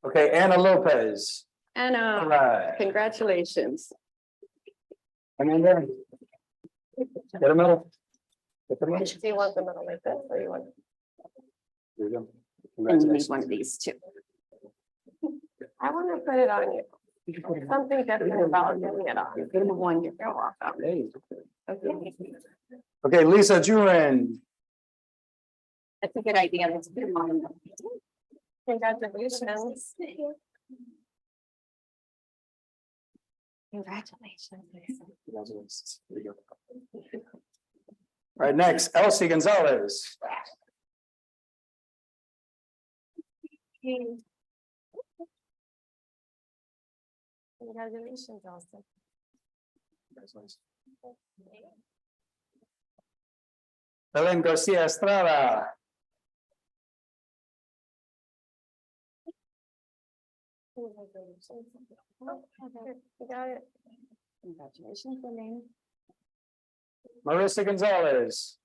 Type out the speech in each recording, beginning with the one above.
Okay, Anna Lopez. All Anna, right. congratulations. Come in there. Get a medal. Get the medal. Do you want the medal like this or you want? There you go. And you need Congratulations. one of these too. I want to put it on you. Something different about getting it on. You're wonderful. You're welcome. Hey. Okay. Okay, Lisa Juren. That's a good idea. Let's put them on. Congratulations. Congratulations. Lisa. Congratulations. There you go. All right, next, Elsie Gonzalez. Congratulations, Elsa. Congratulations. Helen Garcia Estrada. Congratulations. You got it. Congratulations, Elaine. Marissa Gonzalez.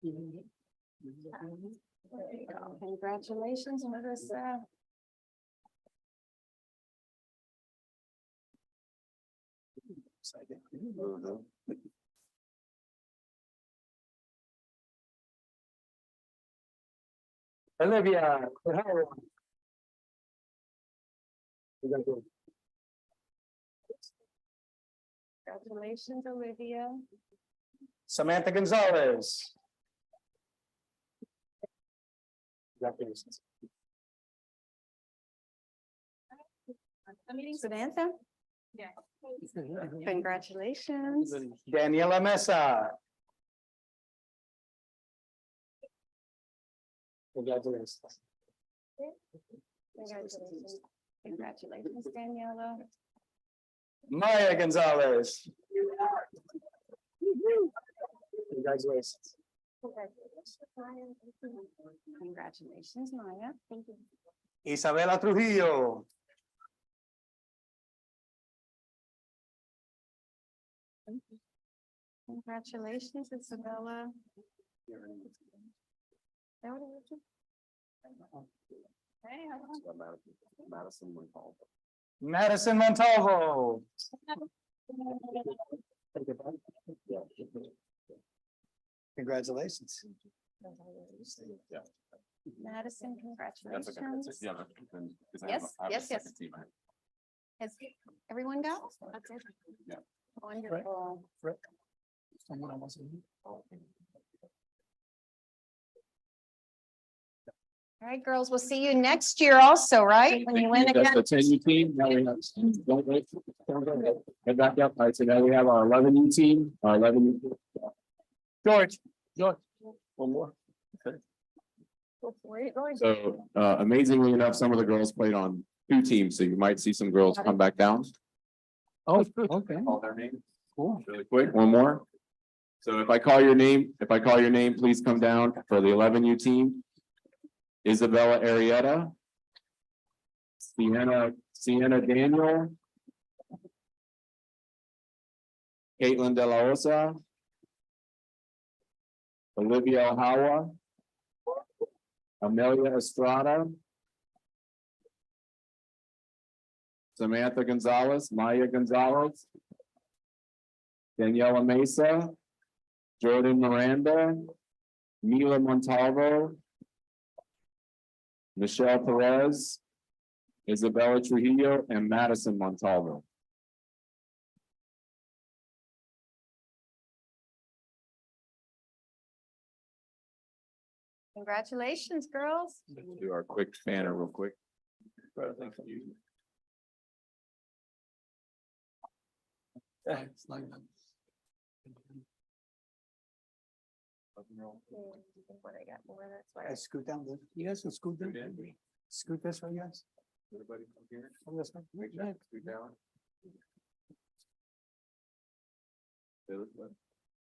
There you go. Congratulations, Marissa. Olivia. Congratulations, Olivia. Samantha Gonzalez. Congratulations. Samantha? Yeah. Congratulations. Daniela Mesa. Congratulations. Congratulations. Congratulations, Daniela. Maya Gonzalez. Congratulations. Congratulations, Maya. Thank you. Isabela Trujillo. Congratulations, Isabella. Hey, Madison Montalvo. Congratulations. Madison, congratulations. Yes, yes. Has everyone got? That's it. Yeah. Wonderful. Someone else. All right, girls, we'll see you next year also, right? When you win That's again. the 10U team. Now we have, don't wait. Head back up. All right, so now we have our 11U team, our 11U. George. One more. Where are you going? So amazingly enough, some of the girls played on 2 teams, so you might see some girls come back down. Oh, okay. Call their name. Cool. Really quick, one more. So if I call your name, please come down for the 11U team. Isabella Arietta. Sienna Daniel. Caitlin De La Osa. Olivia Hawa. Amelia Estrada. Samantha Gonzalez, Maya Gonzalez. Daniela Mesa. Jordan Miranda. Mila Montalvo. Michelle Perez. Isabella Trujillo and Madison Montalvo. Congratulations, girls. Let's do our quick banner real quick. What I got more, that's why. I scoot down. You guys can scoot down. Scoot this way, guys. Everybody come here. Come this way. Scoot down.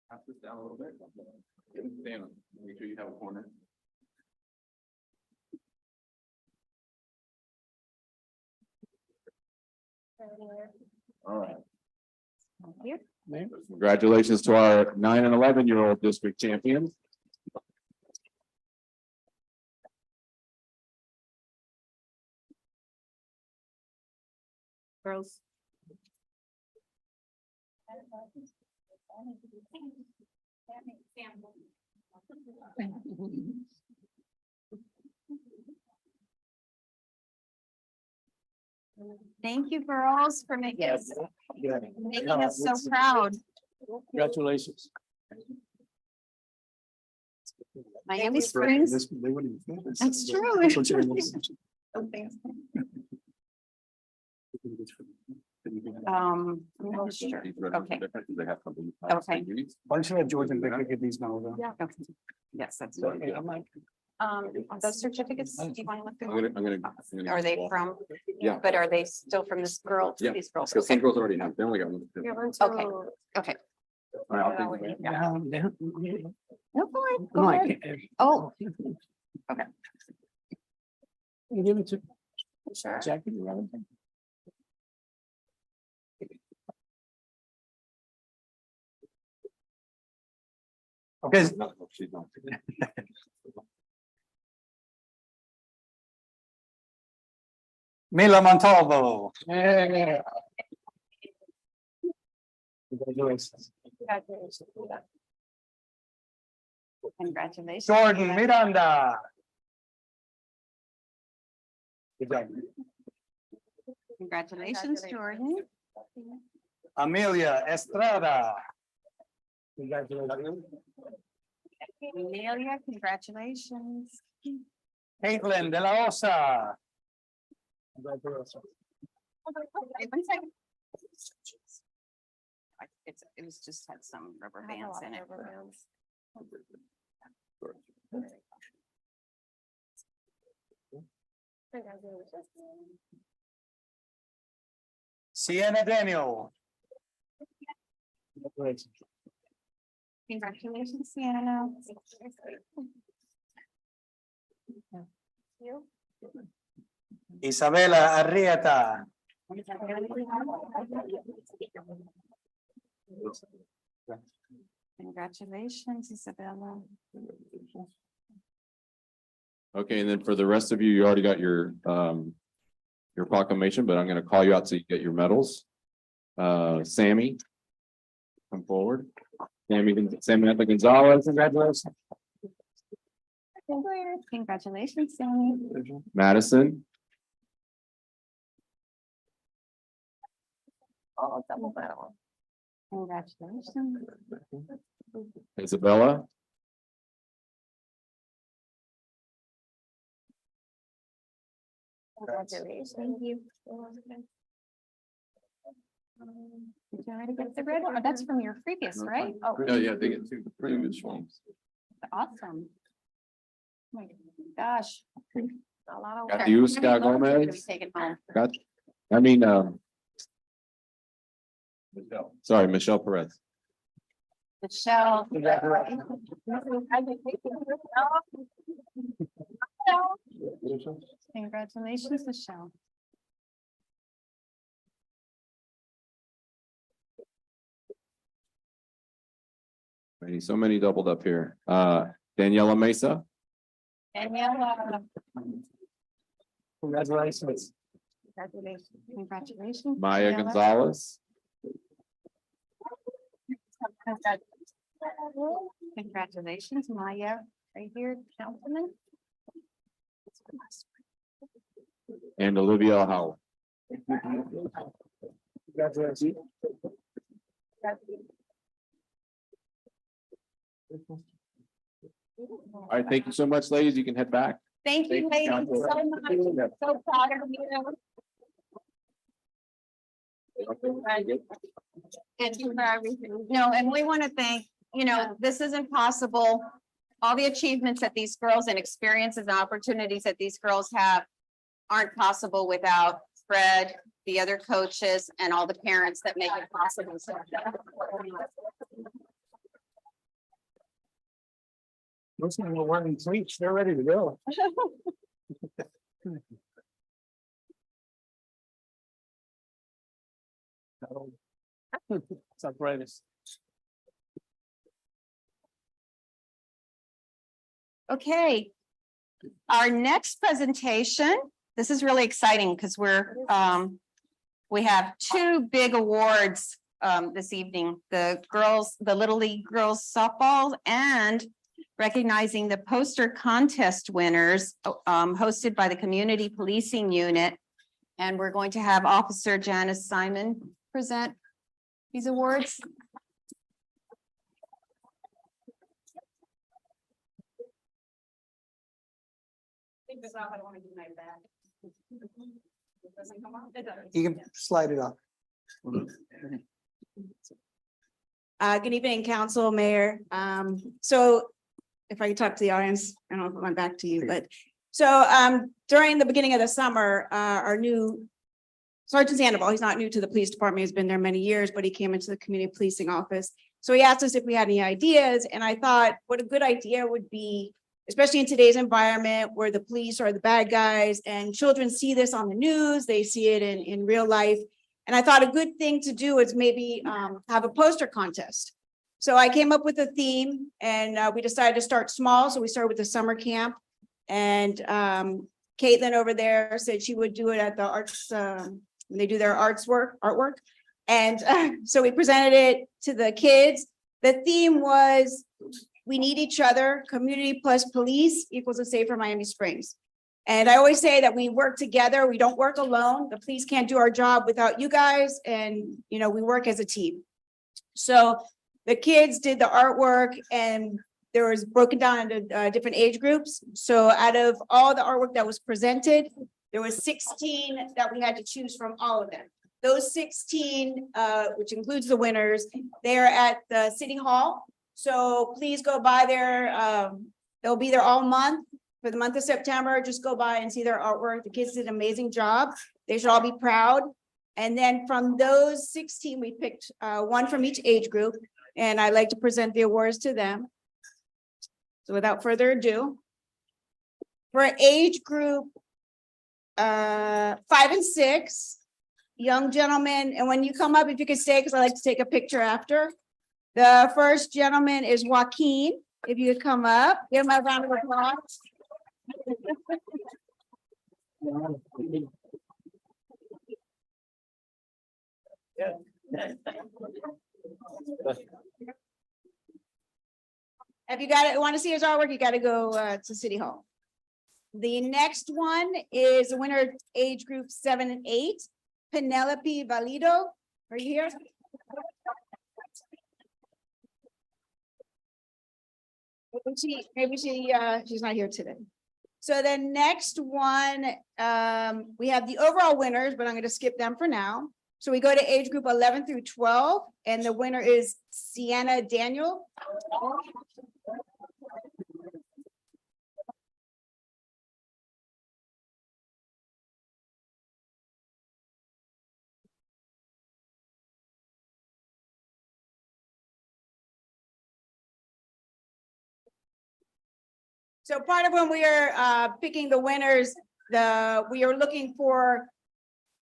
Pass this down a little bit. Stand on. Make sure you have a corner. All right. Thank you. Congratulations to our 9 and 11-year-old district champions. girls. Thank you, girls, for making us so proud. Congratulations. Miami Springs. That's true. Oh, sure. Okay. Okay. Why don't you let George and Victor get these now? Yeah. Okay. Yes, that's. Those certificates, do you want to look I'm through? gonna. Are they from? Yeah. But are they still from this girl? Yeah. These girls? Because some Okay. girls already have, they only got one. Okay. Okay. All right, I'll take it. No, go ahead. No, Go I ahead. can't. Oh, You give it to sure. Jackie. You want it? Okay. No, she's not. Mila Montalvo. Yeah. Congratulations. Congratulations. Jordan Miranda. Good job. Congratulations, Jordan. Amelia Estrada. Congratulations. Amelia, congratulations. Caitlin De La Osa. Congratulations. Wait 1 second. It was just had some rubber bands in it. Sienna Daniel. Congratulations. Congratulations, Sienna. You. Isabela Arrieta. Congratulations, Isabella. Okay, and then for the rest of you, you already got your proclamation, but I'm gonna call you out so you get your medals. Sammy. Come forward. Samantha Gonzalez, congratulations. Congratulations, Sammy. Madison, Oh, double medal. Congratulations. Isabella, Congratulations. Thank you. Did you already get the red one? Oh, that's from your previous, right? Oh, yeah, they get two previous ones. awesome. Oh my gosh. A lot of Got work. you, Scott We're gonna be Gomez. taking home. Got, sorry, Michelle Perez. Michelle. Congratulations, Michelle. So many doubled up here. Daniela Mesa, Daniela. Congratulations. Congratulations. Congratulations. Maya Daniela. Gonzalez, Congratulations, Maya, right here, Councilman. and Olivia Howell. Congratulations. All right, thank you so much, ladies. You can head back. Thank you, ladies, so much. So proud of you. Thank you for everything. No, and we want to thank, this isn't possible. All the achievements that these girls and experiences and opportunities that these girls have aren't possible without Fred, the other coaches, and all the parents that make it possible. Looks like we're wearing cleats. They're ready to go. It's arthritis. Okay. Our next presentation, this is really exciting because we're We have two big awards this evening, the Little League Girls Softball and recognizing the poster contest winners hosted by the Community Policing Unit. And we're going to have Officer Janice Simon present these awards. Take this off, I don't want to do my back. It doesn't come off? It does. You can slide it off. Good evening, council, mayor. So if I can talk to the audience, and I'll put my back to you, but so during the beginning of the summer, our new Sergeant Sandoval, he's not new to the police department, he's been there many years, but he came into the community policing office. So he asked us if we had any ideas, and I thought what a good idea would be, especially in today's environment where the police are the bad guys and children see this on the news, they see it in real life. And I thought a good thing to do is maybe have a poster contest. So I came up with a theme and we decided to start small. So we started with the summer camp. And Caitlin over there said she would do it at the arts, when they do their artwork. And so we presented it to the kids. The theme was, we need each other, community plus police equals a safer Miami Springs. And I always say that we work together, we don't work alone. The police can't do our job without you guys, and we work as a team. So the kids did the artwork and there was broken down into different age groups. So out of all the artwork that was presented, there was 16 that we had to choose from, all of them. Those 16, which includes the winners, they're at the City Hall. So please go by there. They'll be there all month. For the month of September, just go by and see their artwork. The kids did an amazing job. They should all be proud. And then from those 16, we picked one from each age group, and I'd like to present the awards to them. So without further ado, for age group 5 and 6, young gentlemen, and when you come up, if you could stay, because I like to take a picture after. The first gentleman is Joaquin. If you could come up, give him a round of applause. If you want to see his artwork, you got to go to City Hall. The next one is the winner, age group 7 and 8, Penelope Valido. Are you here? Maybe she's not here today. So the next one, we have the overall winners, but I'm going to skip them for now. So we go to age group 11 through 12, and the winner is Sienna Daniel. So part of when we are picking the winners, we are looking for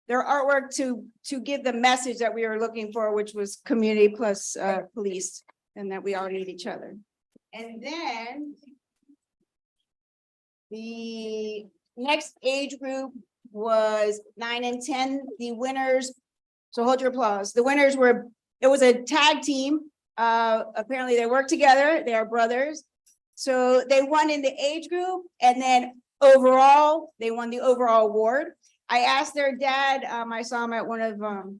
their artwork to give the message that we were looking for, which was community plus police, and that we all need each other. And then the next age group was 9 and 10. The winners, so hold your applause. The winners it was a tag team. Apparently they work together. They are brothers. So they won in the age group, and then overall, they won the overall award. I asked their dad, I saw him at one of the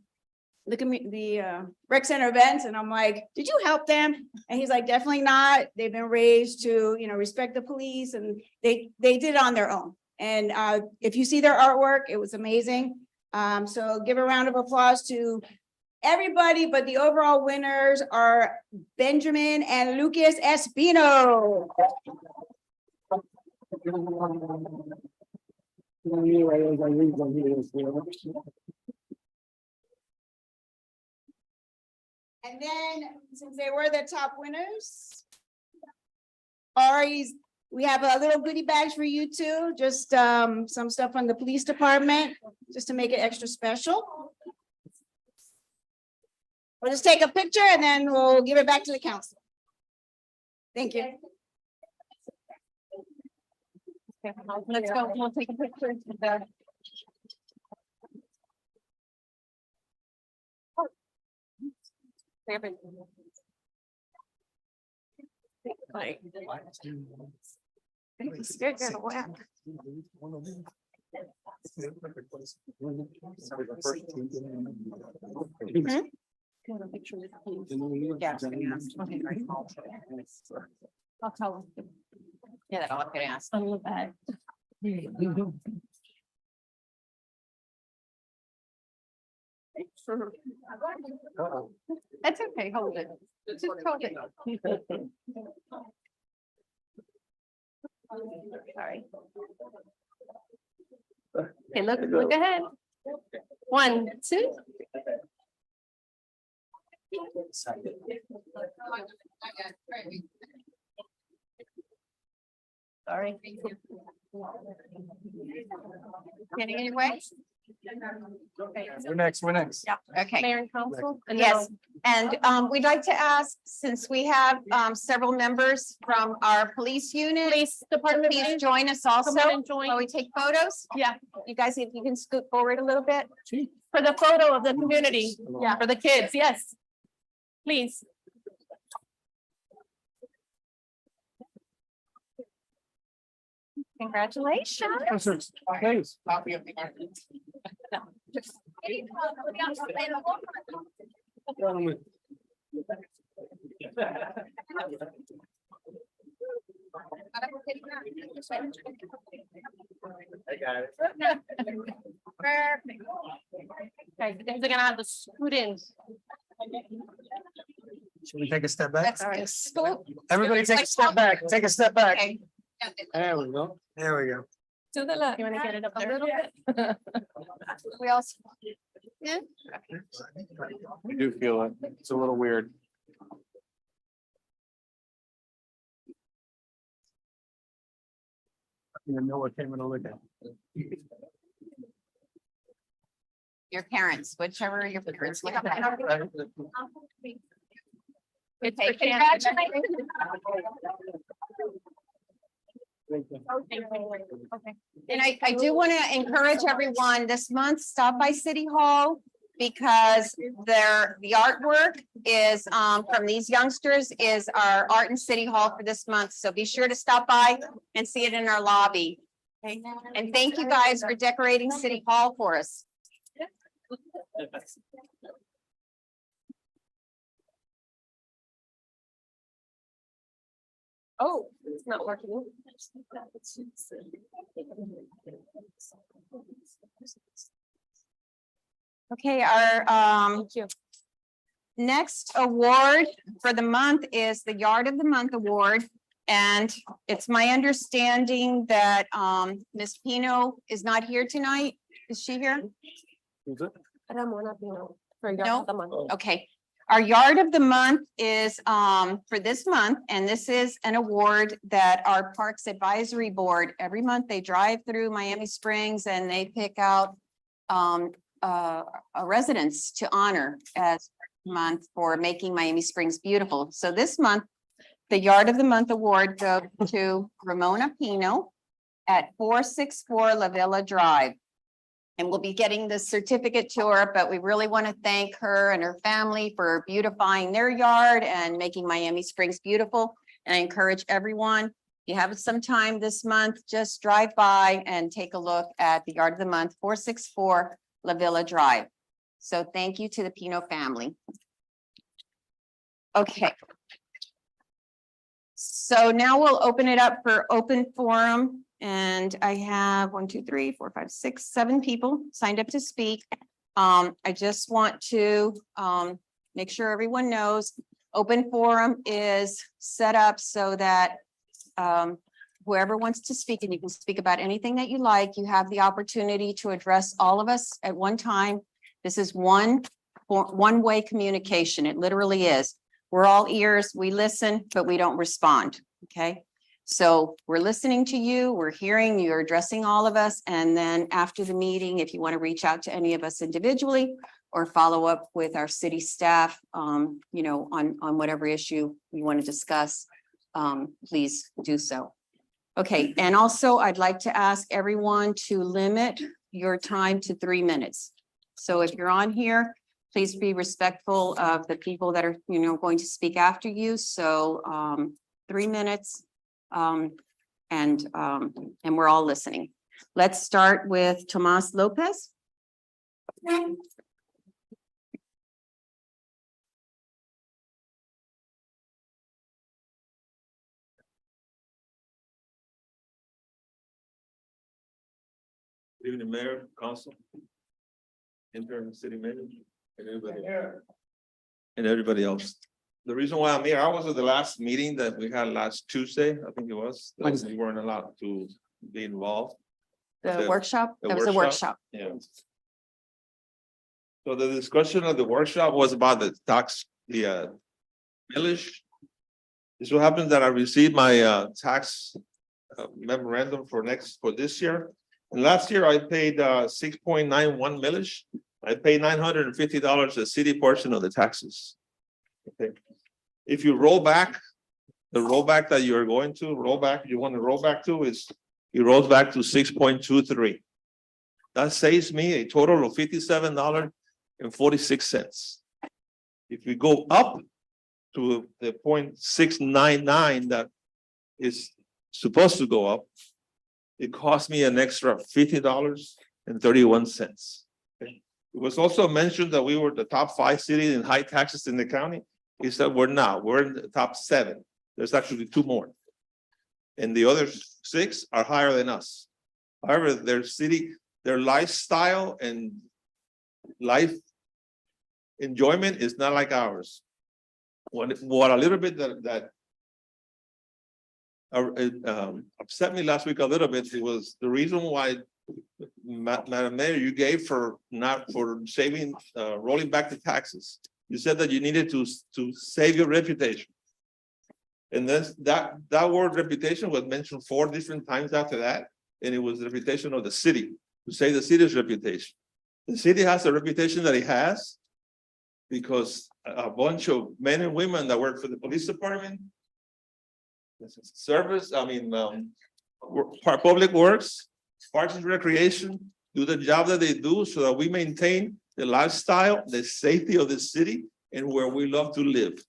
rec center events, and I'm like, did you help them? And he's like, definitely not. They've been raised to, respect the police, and they did it on their own. And if you see their artwork, it was amazing. So give a round of applause to everybody, but the overall winners are Benjamin and Lucas Espino. And then, since they were the top winners, we have a little goodie bags for you too, just some stuff from the police department, just to make it extra special. We'll just take a picture and then we'll give it back to the council. Thank you. Let's go. We'll take a picture. I'll tell them. Yeah, that's all I'm gonna ask. I love that. Uh-oh. That's okay, hold it. Just hold it. Sorry. Okay, look ahead. 1, 2. Sorry. Getting anyway? We're next, we're next. Okay. Mayor and council. and then Yes, and we'd like to ask, since we have several members from our police unit, Police department, please please join us also come on and join. while we take photos. Yeah, You guys, if you can scoot forward a little bit. for the photo of the community. Yeah, for the kids, yes. Please. Congratulations. Thanks. I got it. Okay, you guys are gonna have the students. Should we take a step back? Let's scoot. Everybody take a step back, take a step back. Okay. There we go. There we go. To the left. You wanna get it up there a little bit? We also. I do feel it. It's a little weird. You know what came in to look at. Your parents, whichever your parents. look at. It's Okay, for Shannon. Okay. And I do want to encourage everyone this month, stop by City Hall because the artwork is from these youngsters is our art in City Hall for this month. So be sure to stop by and see it in our lobby. Okay, and thank you guys for decorating City Hall for us. Oh, it's not working. Okay, our Thank you. next award for the month is the Yard of the Month Award. And it's my understanding that Ms. Pino is not here tonight. Is she here? Who's it? Ramona Pino, for Yard No? of the Month. Okay. Our Yard of the Month is for this month, and this is an award that our Parks Advisory Board, every month they drive through Miami Springs and they pick out a residence to honor as month for making Miami Springs beautiful. So this month, the Yard of the Month Award goes to Ramona Pino at 464 La Villa Drive. And we'll be getting the certificate to her, but we really want to thank her and her family for beautifying their yard and making Miami Springs beautiful. And I encourage everyone, if you have some time this month, just drive by and take a look at the Yard of the Month, 464 La Villa Drive. So thank you to the Pino family. Okay. So now we'll open it up for open forum. And I have 1, 2, 3, 4, 5, 6, 7 people signed up to speak. I just want to make sure everyone knows open forum is set up so that whoever wants to speak, and you can speak about anything that you like, you have the opportunity to address all of us at one time. This is one-way communication. It literally is. We're all ears, we listen, but we don't respond, okay? So we're listening to you, we're hearing, you're addressing all of us, and then after the meeting, if you want to reach out to any of us individually or follow up with our city staff, you know, on whatever issue you want to discuss, please do so. Okay, and also I'd like to ask everyone to limit your time to 3 minutes. So if you're on here, Please be respectful of the people that are, going to speak after you. So 3 minutes. And we're all listening. Let's start with Tomas Lopez. Good evening, Mayor, Council, intern, city manager, and everybody else. The reason why I'm here, I was at the last meeting that we had last Tuesday, I think it was. that We weren't allowed to be involved. The The- workshop, the that was a workshop. Yeah. So the discussion of the workshop was about the tax, the millage. It so happens that I received my tax memorandum for this year. And last year I paid 6.91 millage. I paid $950 the city portion of the taxes. Okay. If you roll back, the rollback that you're going to you want to roll back to is, it rolls back to 6.23. That saves me a total of $57.46. If we go up to the 0.699 that is supposed to go up, it cost me an extra $50.31. It was also mentioned that we were the top 5 cities in high taxes in the county. He said we're not. We're in the top 7. There's actually 2 more. And the other 6 are higher than us. However, their lifestyle and life enjoyment is not like ours. What a little bit that upset me last week a little bit, it was the reason why, Madam Mayor, you gave for saving, rolling back the taxes. You said that you needed to save your reputation. And then that word reputation was mentioned 4 different times after that. And it was the reputation of the city, to save the city's reputation. The city has a reputation that it has because a bunch of men and women that work for the police department, service, public works, parks and recreation, do the job that they do so that we maintain the lifestyle, the safety of the city, and where we love to live.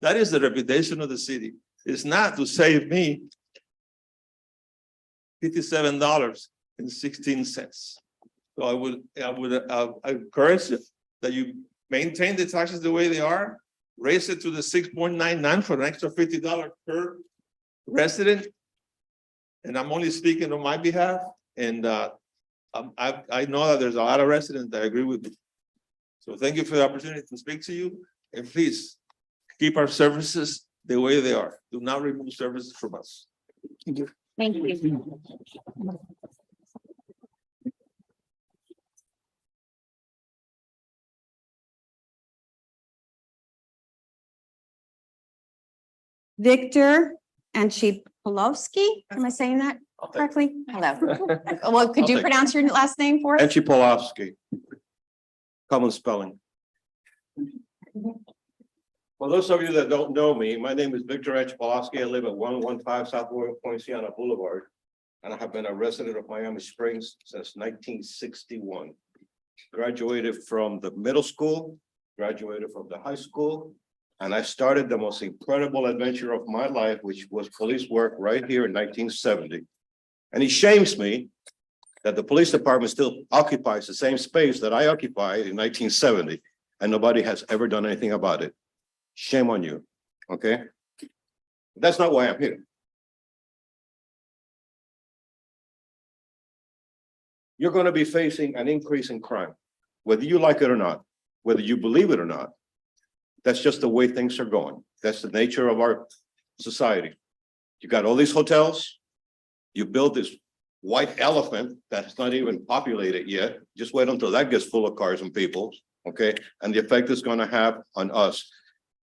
That is the reputation of the city. It's not to save me $57.16. So I would encourage you that you maintain the taxes the way they are, raise it to the 6.99 for an extra $50 per resident. And I'm only speaking on my behalf. And I know that there's a lot of residents that agree with me. So thank you for the opportunity to speak to you. And please keep our services the way they are. Do not remove services from us. Thank you. Victor Anchipolovsky, am I saying that correctly? Hello. Well, could you pronounce your last name for us? Anchipolovsky. Common spelling. For those of you that don't know me, my name is Victor Anchipolovsky. I live at 115 South Royal Poinciana Boulevard, and I have been a resident of Miami Springs since 1961. Graduated from the middle school, graduated from the high school, and I started the most incredible adventure of my life, which was police work right here in 1970. And it shames me that the police department still occupies the same space that I occupied in 1970, and nobody has ever done anything about it. Shame on you, okay? That's not why I'm here. You're going to be facing an increase in crime, whether you like it or not, whether you believe it or not. That's just the way things are going. That's the nature of our society. You got all these hotels. You build this white elephant that's not even populated yet. Just wait until that gets full of cars and people, okay? And the effect it's going to have on us.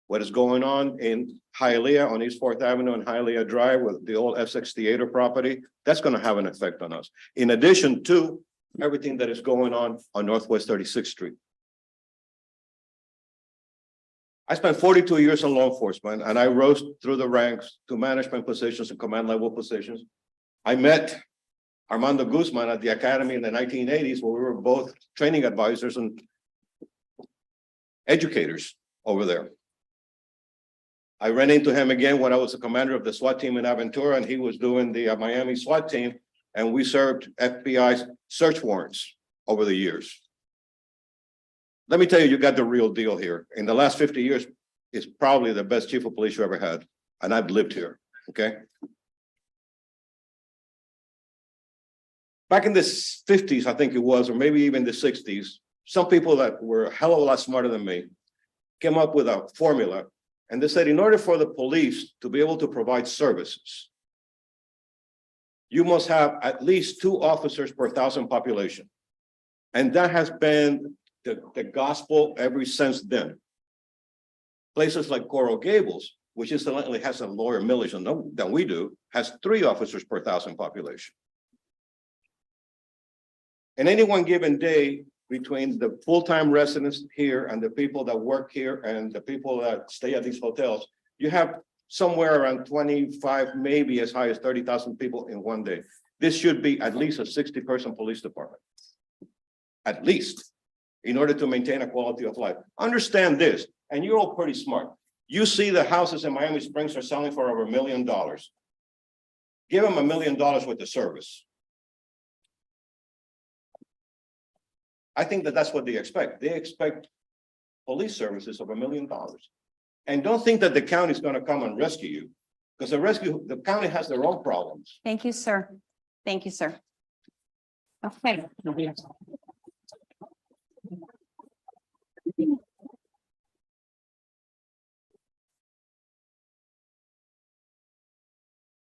What is going on in Hialeah on East 4th Avenue and Hialeah Drive with the old Essex Theater property, that's going to have an effect on us. In addition to everything that is going on Northwest 36th Street. I spent 42 years in law enforcement, and I rose through the ranks to management positions and command level positions. I met Armando Guzman at the academy in the 1980s, where we were both training advisors, and educators over there. I ran into him again when I was the commander of the SWAT team in Aventura, and he was doing the Miami SWAT team, and we served FBI search warrants over the years. Let me tell you, you got the real deal here. In the last 50 years, it's probably the best chief of police you ever had, and I've lived here, okay? Back in the 50s, I think it was, or maybe even the 60s, some people that were a hell of a lot smarter than me came up with a formula. And they said, in order for the police to be able to provide services, you must have at least 2 officers per 1,000 population. And that has been the gospel ever since then. Places like Coral Gables, which incidentally has a lower millage than we do, has 3 officers per 1,000 population. And any one given day, between the full-time residents here and the people that work here and the people that stay at these hotels, you have somewhere around 25, maybe as high as 30,000 people in one day. This should be at least a 60-person police department. At least, in order to maintain a quality of life. Understand this, and you're all pretty smart. You see the houses in Miami Springs are selling for over $1 million. Give them $1 million worth of service. I think that that's what they expect. They expect police services of $1 million. And don't think that the county is going to come and rescue you, because the county has their own problems. Thank you, sir. Thank you, sir. Okay.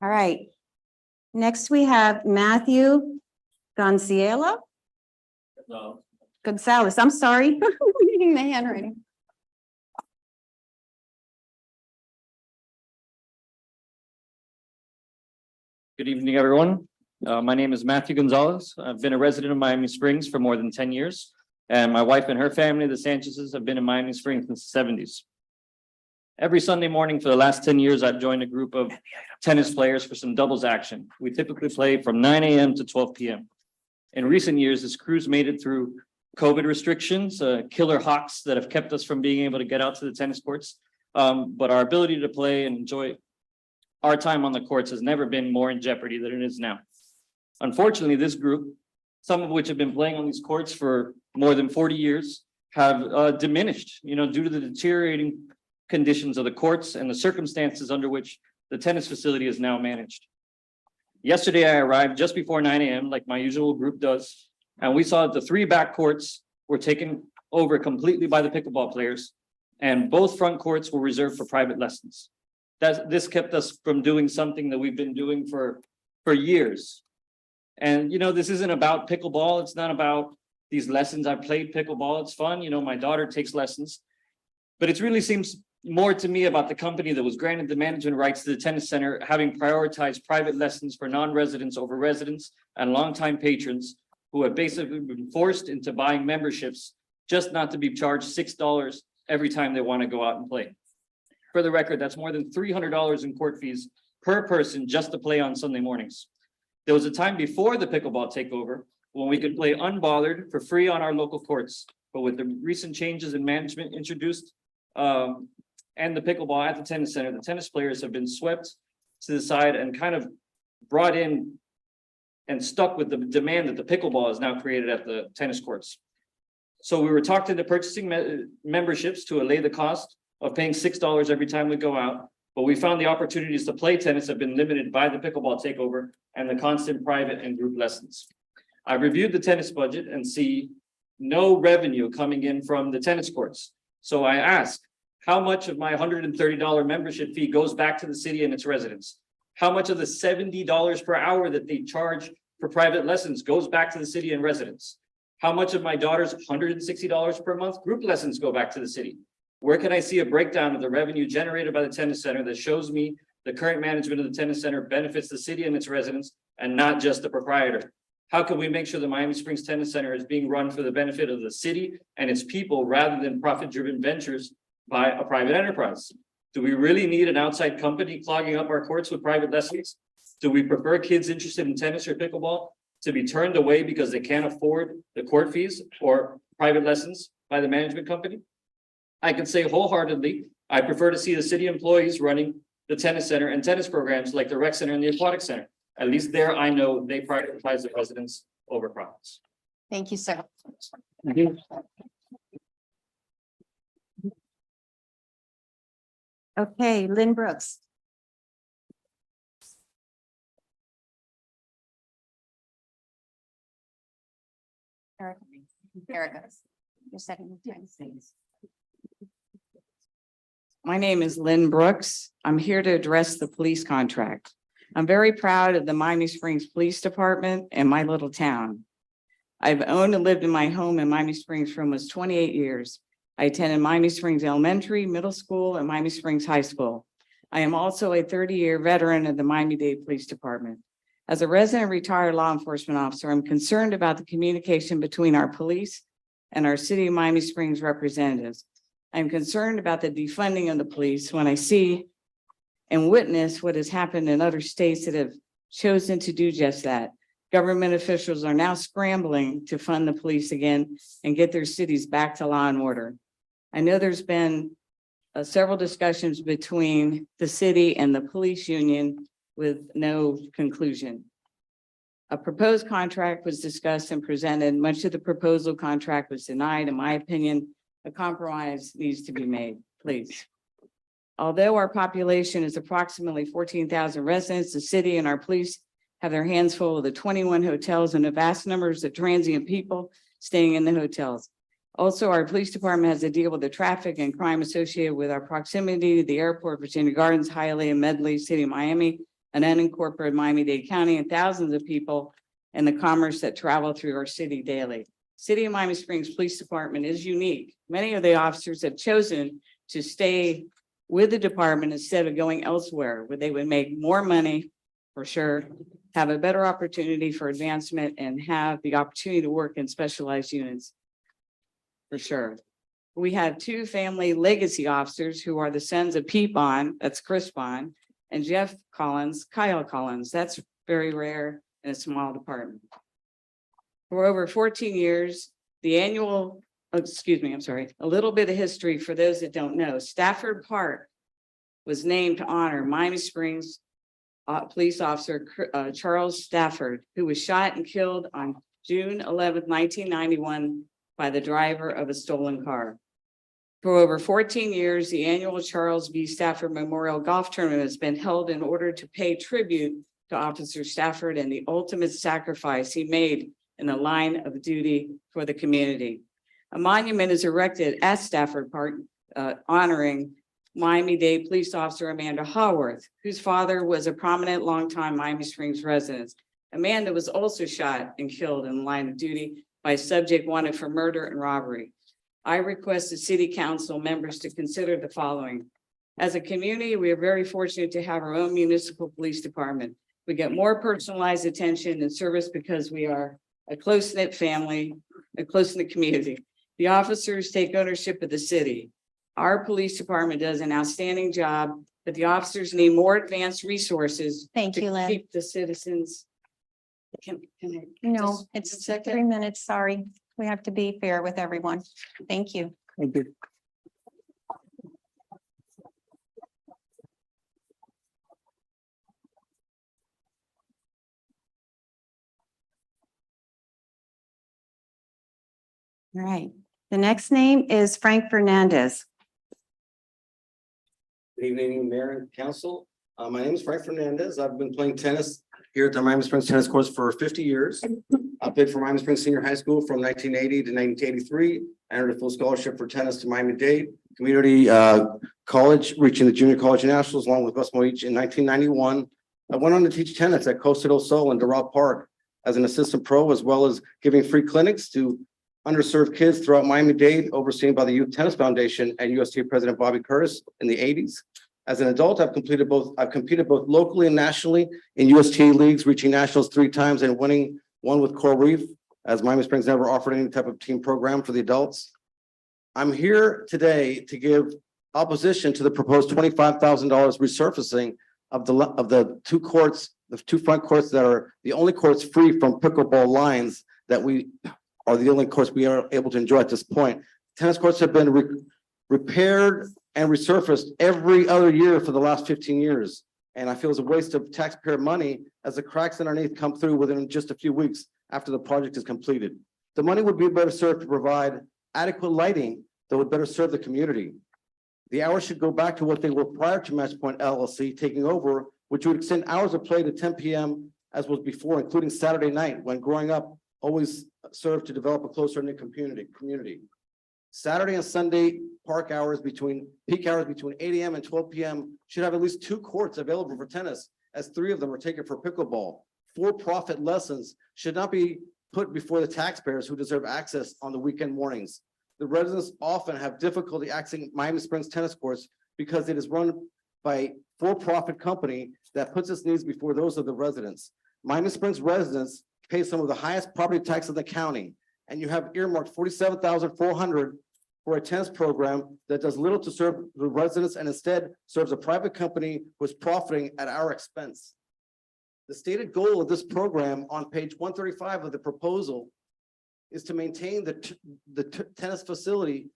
All right. Next, we have Matthew Gonzalo. Gonzalez, I'm sorry. Reading the handwriting. Good evening, everyone. My name is Matthew Gonzalez. I've been a resident of Miami Springs for more than 10 years. And my wife and her family, the Sanchez's, have been in Miami Springs since the 70s. Every Sunday morning for the last 10 years, I've joined a group of tennis players for some doubles action. We typically play from 9 a.m. to 12 p.m. In recent years, this crew's made it through COVID restrictions, killer hawks that have kept us from being able to get out to the tennis courts. But our ability to play and enjoy our time on the courts has never been more in jeopardy than it is now. Unfortunately, this group, some of which have been playing on these courts for more than 40 years, have diminished, due to the deteriorating conditions of the courts and the circumstances under which the tennis facility is now managed. Yesterday, I arrived just before 9 a.m., like my usual group does, and we saw that the 3 back courts were taken over completely by the pickleball players, and both front courts were reserved for private lessons. This kept us from doing something that we've been doing for years. And, this isn't about pickleball. It's not about these lessons. I've played pickleball. It's fun. My daughter takes lessons. But it really seems more to me about the company that was granted the management rights to the tennis center, having prioritized private lessons for non-residents over residents and longtime patrons who have basically been forced into buying memberships just not to be charged $6 every time they want to go out and play. For the record, that's more than $300 in court fees per person just to play on Sunday mornings. There was a time before the pickleball takeover when we could play unbothered for free on our local courts. But with the recent changes in management introduced and the pickleball at the tennis center, the tennis players have been swept to the side and kind of brought in and stuck with the demand that the pickleball has now created at the tennis courts. So we were talking to purchasing memberships to allay the cost of paying $6 every time we go out. But we found the opportunities to play tennis have been limited by the pickleball takeover and the constant private and group lessons. I reviewed the tennis budget and see no revenue coming in from the tennis courts. So I asked, how much of my $130 membership fee goes back to the city and its residents? How much of the $70 per hour that they charge for private lessons goes back to the city and residents? How much of my daughter's $160 per month group lessons go back to the city? Where can I see a breakdown of the revenue generated by the tennis center that shows me the current management of the tennis center benefits the city and its residents and not just the proprietor? How can we make sure the Miami Springs Tennis Center is being run for the benefit of the city and its people rather than profit-driven ventures by a private enterprise? Do we really need an outside company clogging up our courts with private lessons? Do we prefer kids interested in tennis or pickleball to be turned away because they can't afford the court fees or private lessons by the management company? I can say wholeheartedly, I prefer to see the city employees running the tennis center and tennis programs like the rec center and the aquatic center. At least there, I know they prioritize the residents over profits. Thank you, sir. Okay, Lynn Brooks. Erica. You're setting the time, please. My name is Lynn Brooks. I'm here to address the police contract. I'm very proud of the Miami Springs Police Department and my little town. I've owned and lived in my home in Miami Springs for almost 28 years. I attended Miami Springs Elementary, Middle School, and Miami Springs High School. I am also a 30-year veteran of the Miami-Dade Police Department. As a resident retired law enforcement officer, I'm concerned about the communication between our police and our City of Miami Springs representatives. I'm concerned about the defunding of the police when I see and witness what has happened in other states that have chosen to do just that. Government officials are now scrambling to fund the police again and get their cities back to law and order. I know there's been several discussions between the city and the police union with no conclusion. A proposed contract was discussed and presented. Much of the proposal contract was denied. In my opinion, a compromise needs to be made, please. Although our population is approximately 14,000 residents, the city and our police have their hands full of the 21 hotels and the vast numbers of transient people staying in the hotels. Also, our police department has to deal with the traffic and crime associated with our proximity to the airport, Virginia Gardens, Hialeah, Medley, City of Miami, and unincorporated Miami-Dade County, and thousands of people and the commerce that travel through our city daily. City of Miami Springs Police Department is unique. Many of the officers have chosen to stay with the department instead of going elsewhere, where they would make more money for sure, have a better opportunity for advancement, and have the opportunity to work in specialized units for sure. We have two family legacy officers who are the sons of Pete Bond, that's Chris Bond, and Jeff Collins, Kyle Collins. That's very rare in a small department. For over 14 years, a little bit of history for those that don't know. Stafford Park was named to honor Miami Springs police officer Charles Stafford, who was shot and killed on June 11th, 1991 by the driver of a stolen car. For over 14 years, the annual Charles B. Stafford Memorial Golf Tournament has been held in order to pay tribute to Officer Stafford and the ultimate sacrifice he made in the line of duty for the community. A monument is erected at Stafford Park honoring Miami-Dade police officer Amanda Haworth, whose father was a prominent longtime Miami Springs resident. Amanda was also shot and killed in the line of duty by a subject wanted for murder and robbery. I request the city council members to consider the following. As a community, we are very fortunate to have our own municipal police department. We get more personalized attention and service because we are a close-knit family, a close-knit community. The officers take ownership of the city. Our police department does an outstanding job, but the officers need more advanced resources Thank you, to Lynn. keep the citizens. Can I No, just- it's one second? 3 minutes. Sorry. We have to be fair with everyone. Thank you. Thank you. All right. The next name is Frank Fernandez. Good evening, Mayor and Council. My name is Frank Fernandez. I've been playing tennis here at the Miami Springs Tennis Courts for 50 years. I played for Miami Springs Senior High School from 1980 to 1983. I earned a full scholarship for tennis to Miami-Dade Community College, reaching the Junior College Nationals along with West Palm Beach in 1991. I went on to teach tennis at Costa del Sol and Doral Park as an assistant pro, as well as giving free clinics to underserved kids throughout Miami-Dade, overseen by the Youth Tennis Foundation and USTA President Bobby Curtis in the 80s. As an adult, I've competed both locally and nationally in USTA leagues, reaching nationals 3 times and winning one with Coral Reef, as Miami Springs never offered any type of team program for the adults. I'm here today to give opposition to the proposed $25,000 resurfacing of the 2 courts, the 2 front courts that are the only courts free from pickleball lines that we are the only courts we are able to enjoy at this point. Tennis courts have been repaired and resurfaced every other year for the last 15 years. And I feel it's a waste of taxpayer money as the cracks underneath come through within just a few weeks after the project is completed. The money would be better served to provide adequate lighting that would better serve the community. The hours should go back to what they were prior to Matchpoint LLC taking over, which would extend hours of play to 10 p.m. as was before, including Saturday night, when growing up always served to develop a closer knit community. Saturday and Sunday park hours peak hours between 8 a.m. and 12 p.m. should have at least 2 courts available for tennis, as 3 of them are taken for pickleball. For-profit lessons should not be put before the taxpayers who deserve access on the weekend mornings. The residents often have difficulty accessing Miami Springs tennis courts because it is run by a for-profit company that puts its needs before those of the residents. Miami Springs residents pay some of the highest property tax in the county, and you have earmarked $47,400 for a tennis program that does little to serve the residents and instead serves a private company who is profiting at our expense. The stated goal of this program on page 135 of the proposal is to maintain the tennis facility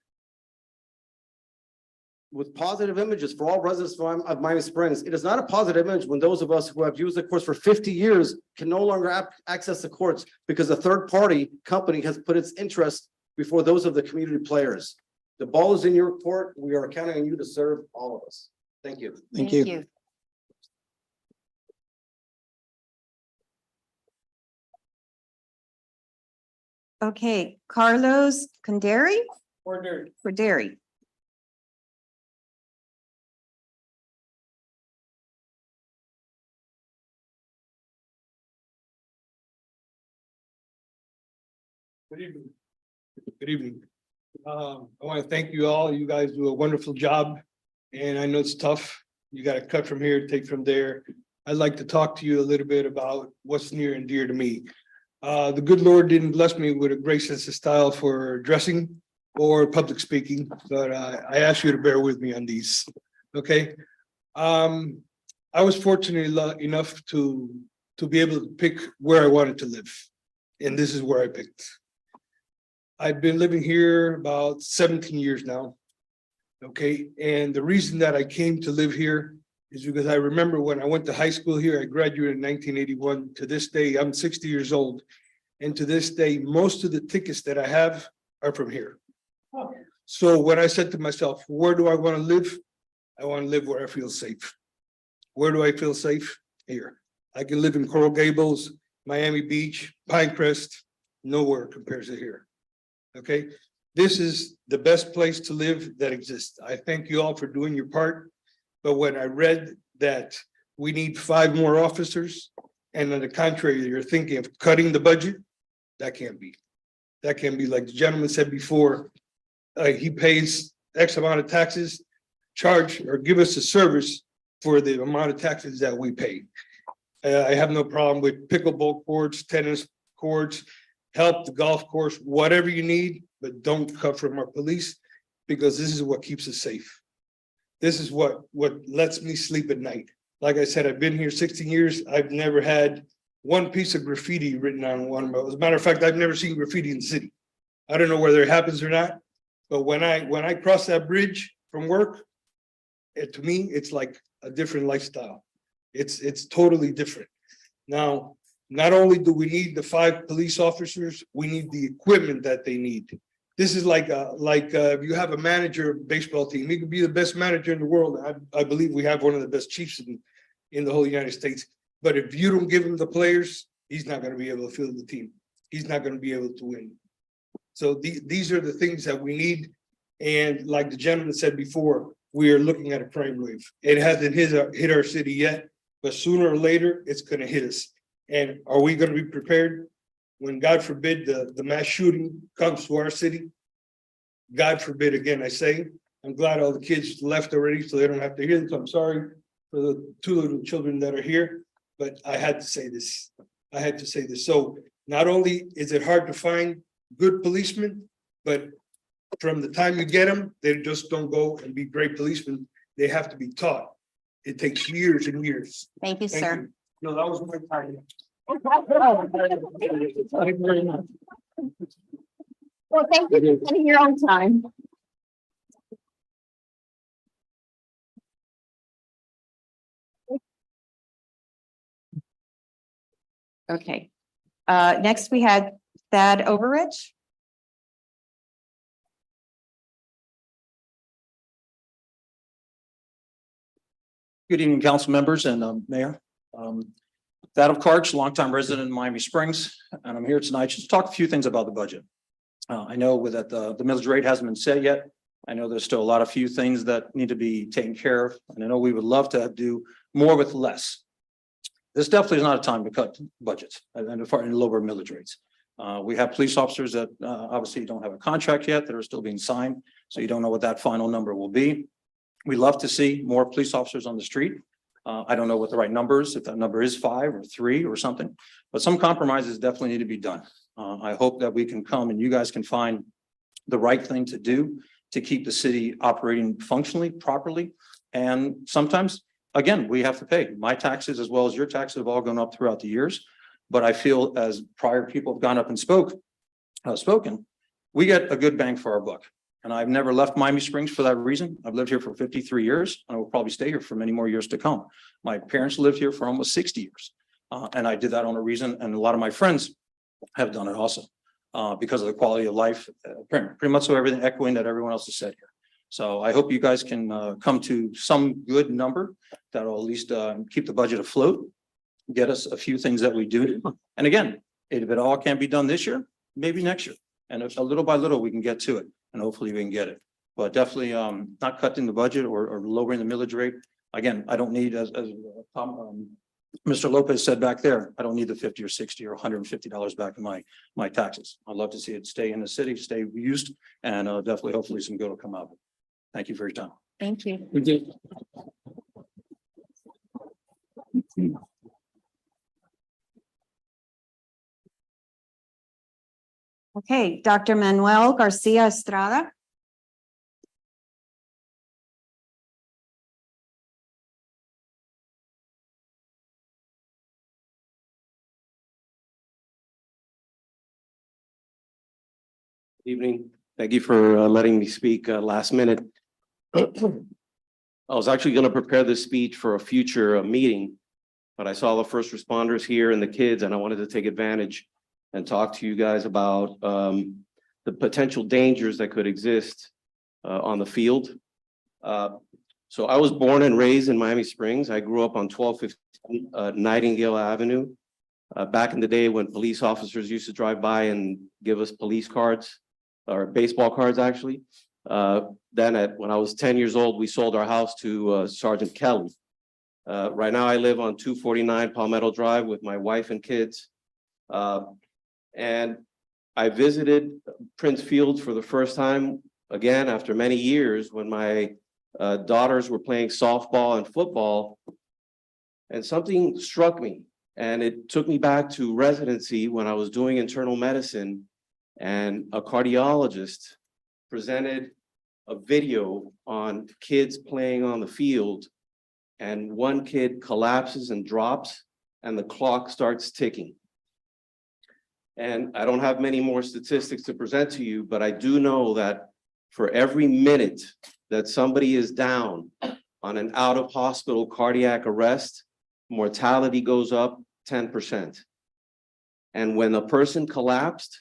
with positive images for all residents of Miami Springs. It is not a positive image when those of us who have used the courts for 50 years can no longer access the courts because a third-party company has put its interest before those of the community players. The ball is in your court. We are counting on you to serve all of us. Thank you. Thank you. Okay, Carlos Conderi? Corderi. Good evening. Good evening. I want to thank you all. You guys do a wonderful job. And I know it's tough. You got to cut from here, take from there. I'd like to talk to you a little bit about what's near and dear to me. The good Lord didn't bless me with a great sense of style for dressing or public speaking, but I ask you to bear with me on these. Okay. I was fortunate enough to be able to pick where I wanted to live. And this is where I picked. I've been living here about 17 years now. Okay, and the reason that I came to live here is because I remember when I went to high school here, I graduated in 1981. To this day, I'm 60 years old. And to this day, most of the tickets that I have are from here. So when I said to myself, where do I want to live? I want to live where I feel safe. Where do I feel safe? Here. I can live in Coral Gables, Miami Beach, Pinecrest, nowhere compares to here. Okay, this is the best place to live that exists. I thank you all for doing your part. But when I read that we need 5 more officers, and on the contrary, you're thinking of cutting the budget, that can't be. That can't be. Like the gentleman said before, he pays X amount of taxes, charge or give us a service for the amount of taxes that we pay. I have no problem with pickleball courts, tennis courts, help the golf course, whatever you need, but don't cut from our police, because this is what keeps us safe. This is what lets me sleep at night. Like I said, I've been here 16 years. I've never had one piece of graffiti written on one. As a matter of fact, I've never seen graffiti in the city. I don't know whether it happens or not, but when I cross that bridge from work, to me, it's like a different lifestyle. It's totally different. Now, not only do we need the 5 police officers, we need the equipment that they need. This is like if you have a manager of a baseball team, he could be the best manager in the world. I believe we have one of the best chiefs in the whole United States. But if you don't give him the players, he's not going to be able to field the team. He's not going to be able to win. So these are the things that we need. And like the gentleman said before, we are looking at a crime wave. It hasn't hit our city yet, but sooner or later, it's going to hit us. And are we going to be prepared when, God forbid, the mass shooting comes to our city? God forbid, again, I say, I'm glad all the kids left already, so they don't have to hear this. I'm sorry for the 2 little children that are here, but I had to say this. I had to say this. So not only is it hard to find good policemen, but from the time you get them, they just don't go and be great policemen. They have to be taught. It takes years and years. Thank you, sir. No, that was my time. Thank you very much. Well, thank you for spending your own time. Okay. Next we had Thad Overrich. Good evening, council members and mayor. Thad of Karch, longtime resident in Miami Springs, and I'm here tonight just to talk a few things about the budget. I know that the millage rate hasn't been set yet. I know there's still a lot of few things that need to be taken care of, and I know we would love to do more with less. This definitely is not a time to cut budgets and lower millage rates. We have police officers that obviously don't have a contract yet that are still being signed, so you don't know what that final number will be. We love to see more police officers on the street. I don't know what the right number is, if that number is 5 or 3 or something, but some compromises definitely need to be done. I hope that we can come and you guys can find the right thing to do to keep the city operating functionally, properly. And sometimes, again, we have to pay. My taxes as well as your taxes have all gone up throughout the years. But I feel as prior people have gone up and spoken, we get a good bang for our buck. And I've never left Miami Springs for that reason. I've lived here for 53 years. And I will probably stay here for many more years to come. My parents lived here for almost 60 years. And I did that on a reason. And a lot of my friends have done it also because of the quality of life, pretty much so everything echoing that everyone else has said here. So I hope you guys can come to some good number that will at least keep the budget afloat, get us a few things that we do. And again, if it all can't be done this year, maybe next year. And if a little by little, we can get to it. And hopefully we can get it, but definitely not cutting the budget or lowering the millage rate. Again, I don't need, as Mr. Lopez said back there, I don't need the 50 or 60 or $150 back in my taxes. I'd love to see it stay in the city, stay used, and definitely, hopefully some good will come out of it. Thank you for your time. Thank you. Okay, Dr. Manuel Garcia Estrada. Evening. Thank you for letting me speak last minute. I was actually going to prepare this speech for a future meeting, but I saw the first responders here and the kids, and I wanted to take advantage and talk to you guys about the potential dangers that could exist on the field. So I was born and raised in Miami Springs. I grew up on 1215 Nightingale Avenue. Back in the day when police officers used to drive by and give us police cards, or baseball cards actually. Then when I was 10 years old, we sold our house to Sergeant Kelly. Right now I live on 249 Palmetto Drive with my wife and kids. And I visited Prince Fields for the first time, again, after many years when my daughters were playing softball and football. And something struck me, and it took me back to residency when I was doing internal medicine, and a cardiologist presented a video on kids playing on the field, and one kid collapses and drops, and the clock starts ticking. And I don't have many more statistics to present to you, but I do know that for every minute that somebody is down on an out-of-hospital cardiac arrest, mortality goes up 10%. And when a person collapsed,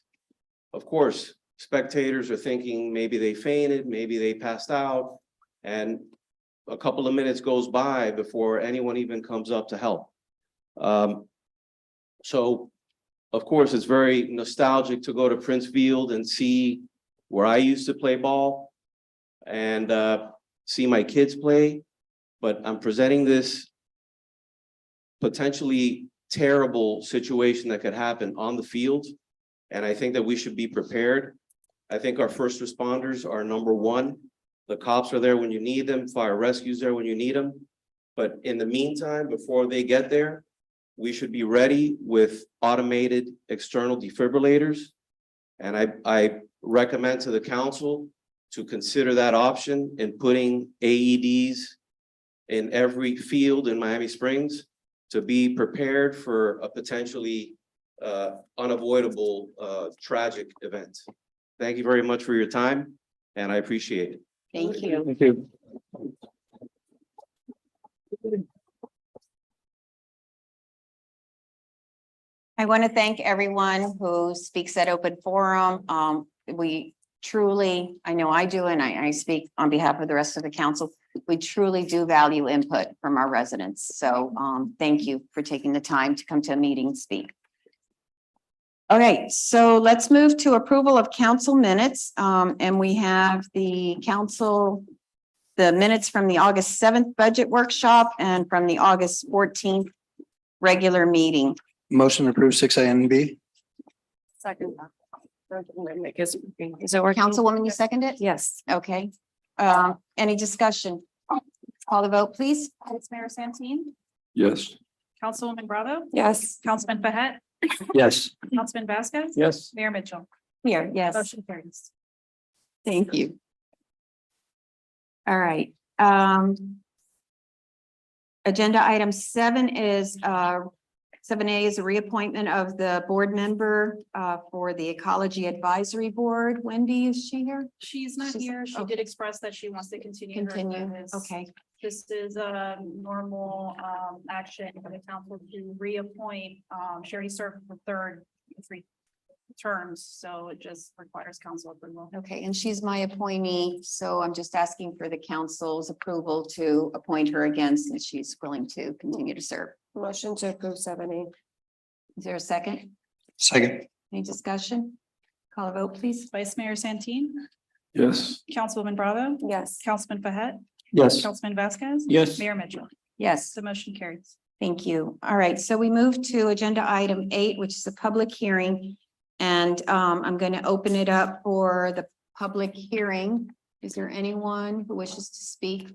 of course, spectators are thinking maybe they fainted, maybe they passed out, and a couple of minutes goes by before anyone even comes up to help. So, of course, it's very nostalgic to go to Prince Field and see where I used to play ball and see my kids play, but I'm presenting this potentially terrible situation that could happen on the field. And I think that we should be prepared. I think our first responders are number one. The cops are there when you need them, fire rescue's there when you need them. But in the meantime, before they get there, we should be ready with automated external defibrillators. And I recommend to the council to consider that option in putting AEDs in every field in Miami Springs to be prepared for a potentially unavoidable tragic event. Thank you very much for your time, and I appreciate it. Thank you. Thank you. I want to thank everyone who speaks at open forum. We truly, I know I do, and I speak on behalf of the rest of the council. We truly do value input from our residents. So thank you for taking the time to come to a meeting and speak. Okay, so let's move to approval of council minutes. And we have the minutes from the August 7th budget workshop and from the August 14th regular meeting. Motion to approve 6A and B. Second. Is it working? Councilwoman, you second it? Yes. Okay. Any discussion? Call the vote, please. Vice Mayor Santeen, Yes. Councilwoman Bravo, Yes. Councilman Behet, Yes. Councilman Vasquez. Yes. Mayor Mitchell. Here, yes. Motion carries. Thank you. All right. Agenda item 7 is 7A is a reappointment of the board member for the Ecology Advisory Board. Wendy, is she here? She's not She's- here. She okay. did express that she wants to continue. her Continue. service. Okay. This is a normal action for the council to reappoint. She already served for three terms, so it just requires council approval. Okay, and she's my appointee, so I'm just asking for the council's approval to appoint her again since she's willing to continue to serve. Motion to approve 7A. Is there a second? Second. Any discussion? Call a vote, please. Vice Mayor Santeen, Yes. Councilwoman Bravo, Yes. Councilman Behet, Yes. Councilman Vasquez. Yes. Mayor Mitchell. Yes. The motion carries. Thank you. All right, so we move to agenda item 8, which is a public hearing. And I'm going to open it up for the public hearing. Is there anyone who wishes to speak?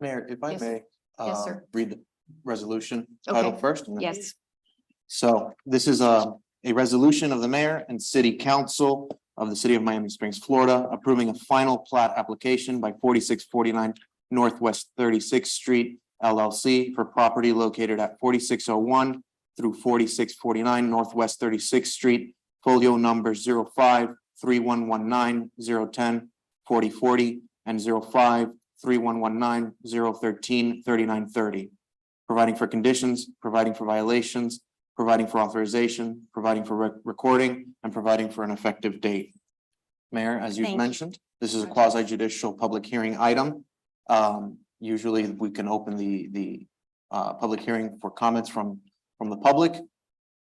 Mayor, if I Yes. may, Yes, sir. read the resolution Okay. title first. and then- Yes. So this is a resolution of the mayor and city council of the city of Miami Springs, Florida, approving a final plat application by 4649 Northwest 36th Street LLC for property located at 4601 through 4649 Northwest 36th Street, folio number 05-3119-010-4040 and 05-3119-013-3930. Providing for conditions, providing for violations, providing for authorization, providing for recording, and providing for an effective date. Mayor, as you've Thank you. mentioned, this is a quasi judicial public hearing item. Usually we can open the public hearing for comments from the public,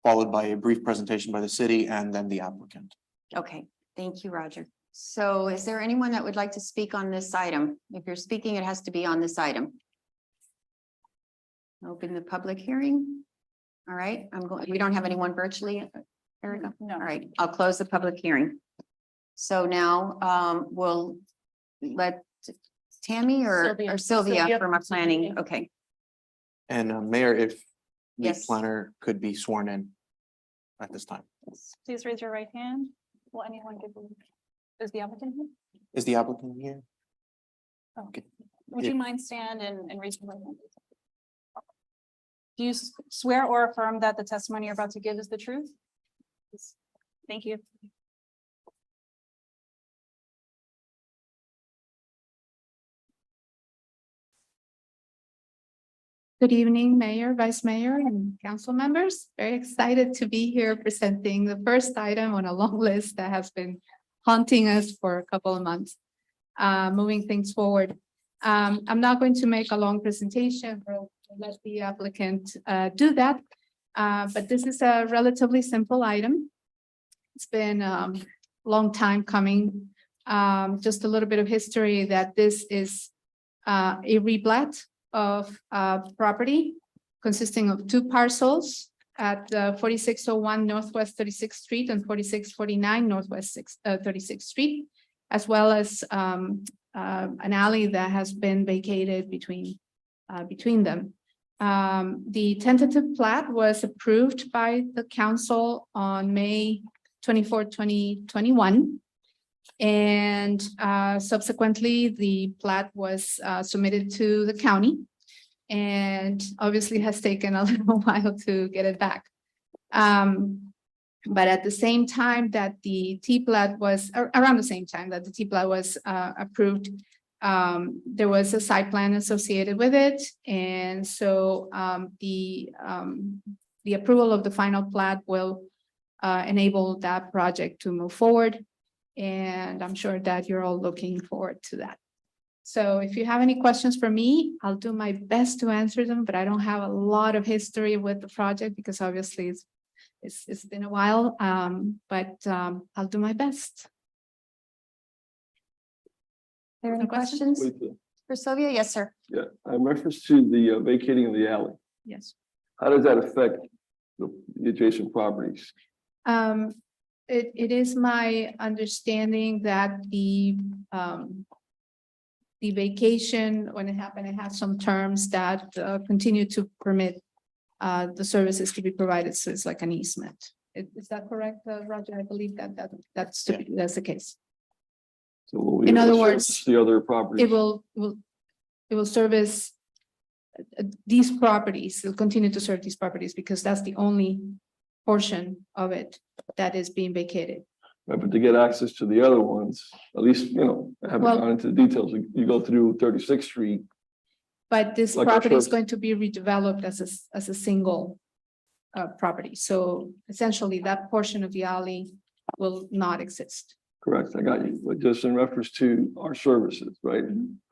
followed by a brief presentation by the city and then the applicant. Okay, thank you, Roger. So is there anyone that would like to speak on this item? If you're speaking, it has to be on this item. Open the public hearing. All right, we don't have anyone virtually, Erica? No. All right, I'll close the public hearing. So now we'll let Tammy or Sylvia. Sylvia Sylvia. from our planning, okay. And Mayor, if the Yes. planner could be sworn in at this time. Please raise your right hand. Will anyone give? Is the applicant here? Is the applicant here? Would you mind stand and raise your right hand? Do you swear or affirm that the testimony you're about to give is the truth? Thank you. Good evening, Mayor, Vice Mayor, and council members. Very excited to be here presenting the first item on a long list that has been haunting us for a couple of months. Moving things forward. I'm not going to make a long presentation. We'll let the applicant do that. But this is a relatively simple item. It's been a long time coming. Just a little bit of history that this is a replat of property consisting of 2 parcels at 4601 Northwest 36th Street and 4649 Northwest 36th Street, as well as an alley that has been vacated between them. The tentative plat was approved by the council on May 24, 2021. And subsequently, the plat was submitted to the county and obviously has taken a little while to get it back. But at the same time that the T-plat was, around the same time that the T-plat was approved, there was a site plan associated with it. And so the the approval of the final plat will enable that project to move forward. And I'm sure that you're all looking forward to that. So if you have any questions for me, I'll do my best to answer them, but I don't have a lot of history with the project because obviously it's been a while, but I'll do my best. There any questions for Sylvia? Yes, sir. Yeah, in reference to the vacating of the alley, Yes. how does that affect the adjacent properties? It is my understanding that the vacation, when it happened, it had some terms that continue to permit the services to be provided, so it's like an easement. Is that correct, Roger? I believe that's the case. So will we In other service words, the other properties? It will service these properties, it'll continue to serve these properties because that's the only portion of it that is being vacated. Right, but to get access to the other ones, at least, you know, I haven't Well- gone into the details. You go through 36th Street. But this Like our property is church. going to be redeveloped as a single property. So essentially that portion of the alley will not exist. Correct, I got you, but just in reference to our services, right?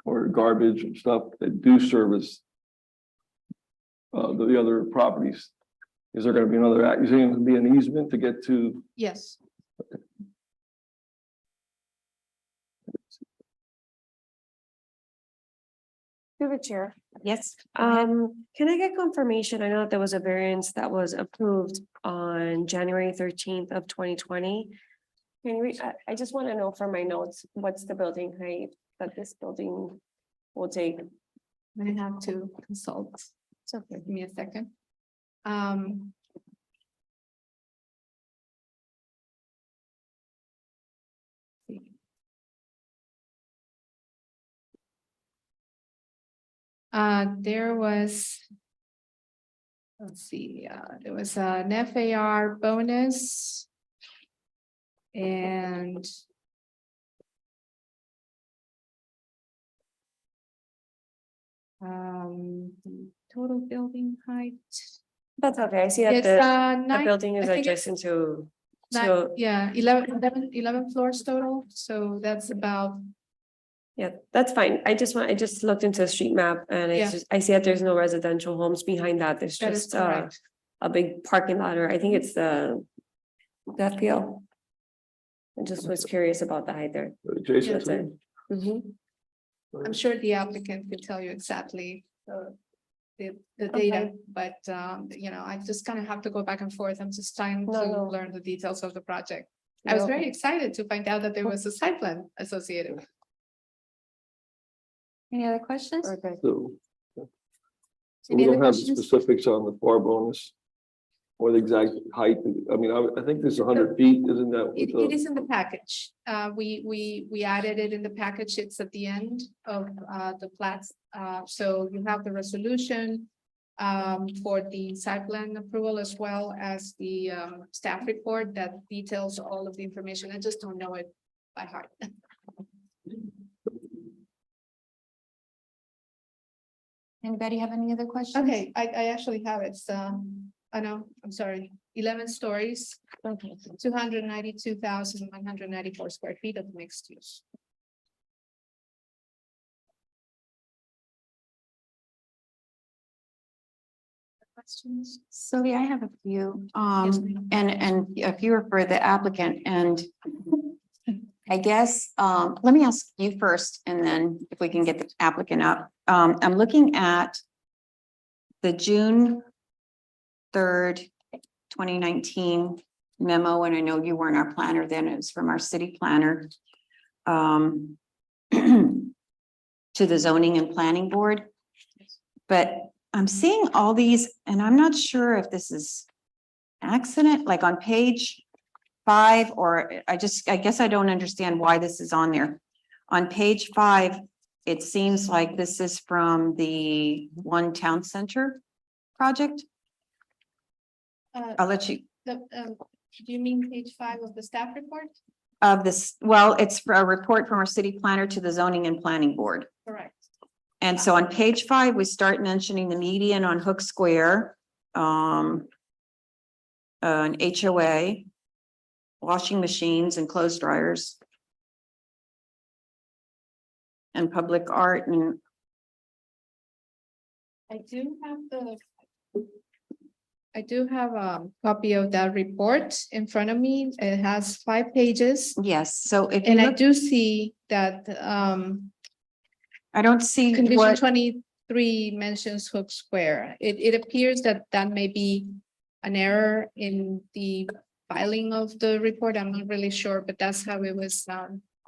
Or garbage and stuff that do service the other properties. Is there gonna be another, is there gonna be an easement to get to? Yes. Through the chair. Yes. Can I get confirmation? I know that there was a variance that was approved on January 13th of 2020. Can we, I just want to know from my notes, what's the building height that this building will take? I have to consult. So give me a second. There was. Let's see, there was an FAR bonus. And. Total building height. That's okay. I see that It's the nine, building is I think it's adjacent to, yeah, 11 floors total, so that's about. yeah, that's fine. I just looked into the street map and Yeah. it's just, I see that there's no residential homes behind that. There's That is just correct. a big parking lot, or I think it's the FPL. I just was curious about the height there. Adjacent That's to? it. Mhm. I'm sure the applicant could tell you exactly the data, Okay. but you know, I just kind of have to go back and forth. I'm just trying No, to no. learn the details of the project. I was very excited to find out that there was a site plan associated. Any other questions? Okay. So we Any other don't have the questions? specifics on the FAR bonus. Or the exact height. I mean, I think this is 100 feet, isn't that? It what the- is in the package. We added it in the package. It's at the end of the plats. So you have the resolution for the site plan approval as well as the staff report that details all of the information. I just don't know it by heart. Anybody have any other questions? Okay, I actually have it. I know, I'm sorry, 11 stories. Okay. 292,194 square feet of mixed use. Questions? Sylvia, I have a few, Yes, ma'am. and a few are for the applicant, and I guess, let me ask you first, and then if we can get the applicant up. I'm looking at the June 3rd, 2019 memo, and I know you weren't our planner then, it was from our city planner. To the zoning and planning board. But I'm seeing all these, and I'm not sure if this is accident, like on page 5, or I guess I don't understand why this is on there. On page 5, it seems like this is from the One Town Center project. I'll let you, Do you mean page 5 of the staff report? of this, well, it's for a report from our city planner to the zoning and planning board. Correct. And so on page 5, we start mentioning the median on Hook Square. an HOA, washing machines and clothes dryers, and public art and I do have a copy of that report in front of me. It has 5 pages. yes, so if you And I look, do see that I don't see condition what, 23 mentions Hook Square. It appears that that may be an error in the filing of the report. I'm not really sure, but that's how it was,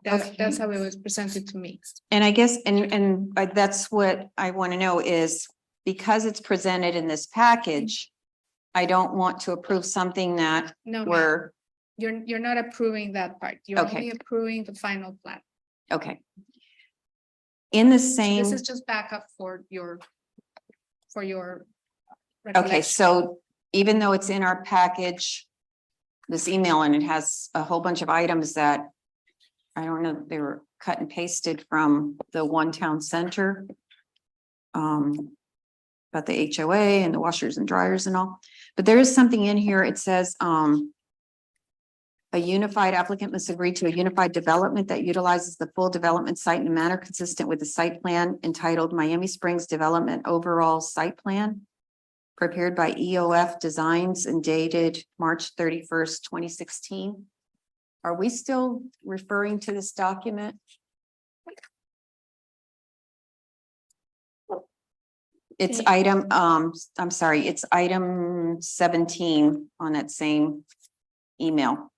that's how it was presented to me. and I guess, and that's what I want to know is because it's presented in this package, I don't want to approve something that No, we're, you're not approving that part. You're Okay. only approving the final plat. okay. In the So same. This is just backup for your Okay, recollection. so even though it's in our package, this email, and it has a whole bunch of items that I don't know, they were cut and pasted from the One Town Center. About the HOA and the washers and dryers and all, but there is something in here. It says, a unified applicant must agree to a unified development that utilizes the full development site in a manner consistent with the site plan entitled Miami Springs Development Overall Site Plan, prepared by EOF Designs and dated March 31st, 2016. Are we still referring to this document? It's item, I'm sorry, it's item 17 on that same email.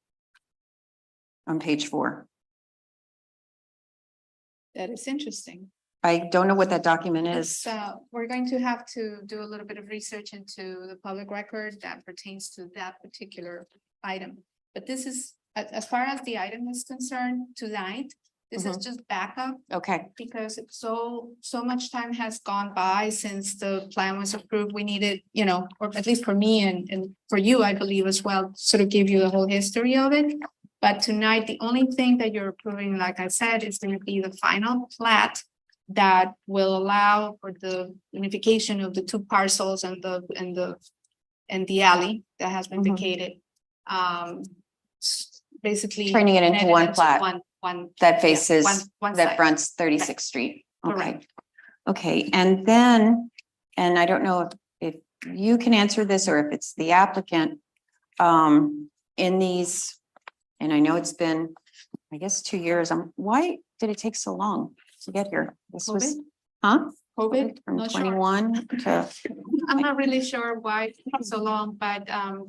On page 4. That is interesting. I don't know what that document is. So we're going to have to do a little bit of research into the public record that pertains to that particular item. But this is, as far as the item is concerned tonight, this is just backup. Okay, Because so much time has gone by since the plan was approved. We needed, you know, or at least for me and for you, I believe as well, sort of give you the whole history of it. But tonight, the only thing that you're approving, like I said, is going to be the final plat that will allow for the unification of the 2 parcels and the alley that has been vacated. Basically. Turning it into one plat. One. that yeah, faces, one that side. fronts 36th Street. Okay. Correct. Okay, and then, and I don't know if you can answer this or if it's the applicant. In these, and I know it's been, I guess, 2 years. Why did it take so long to get here? This was, huh? COVID, From not sure. 21 to, I'm not really sure why it took so long, but as a matter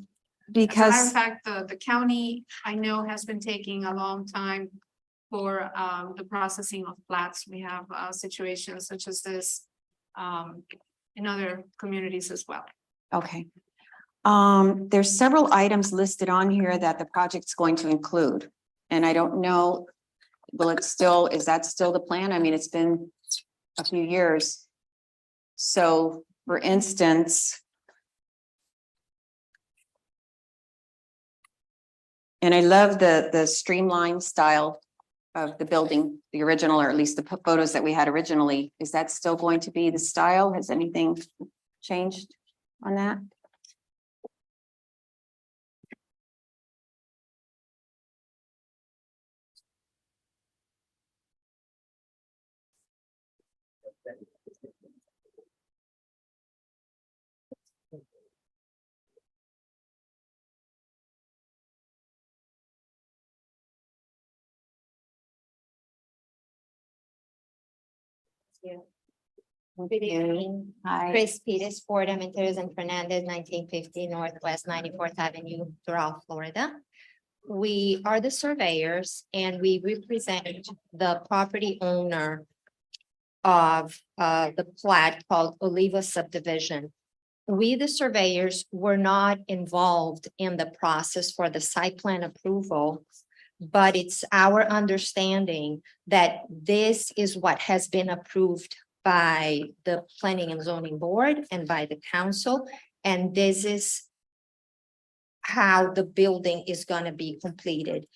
because, of fact, the county, I know, has been taking a long time for the processing of plats. We have situations such as this in other communities as well. okay. There's several items listed on here that the project's going to include. And I don't know, is that still the plan? I mean, it's been a few years. So, for instance, and I love the streamlined style of the building, the original, or at least the photos that we had originally. Is that still going to be the style? Has anything changed on that? Good evening. Hi. Chris Peters, Ford Aventuras and Fernandez, 1950 Northwest 94th Avenue, Doral, Florida. We are the surveyors and we represent the property owner of the plat called Oliva Subdivision. We, the surveyors, were not involved in the process for the site plan approval, but it's our understanding that this is what has been approved by the Planning and Zoning Board and by the council, and this is how the building is going to be completed.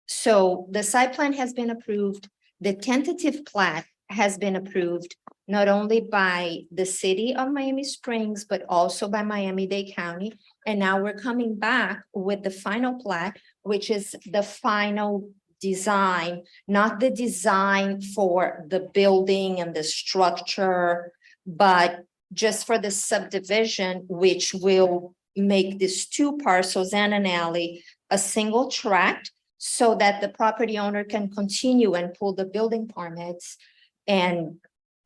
So the site plan has been approved, the tentative plat has been approved. not only by the city of Miami Springs, but also by Miami-Dade County. And now we're coming back with the final plat, which is the final design, not the design for the building and the structure, but just for the subdivision, which will make these two parcels and an alley a single tract so that the property owner can continue and pull the building permits and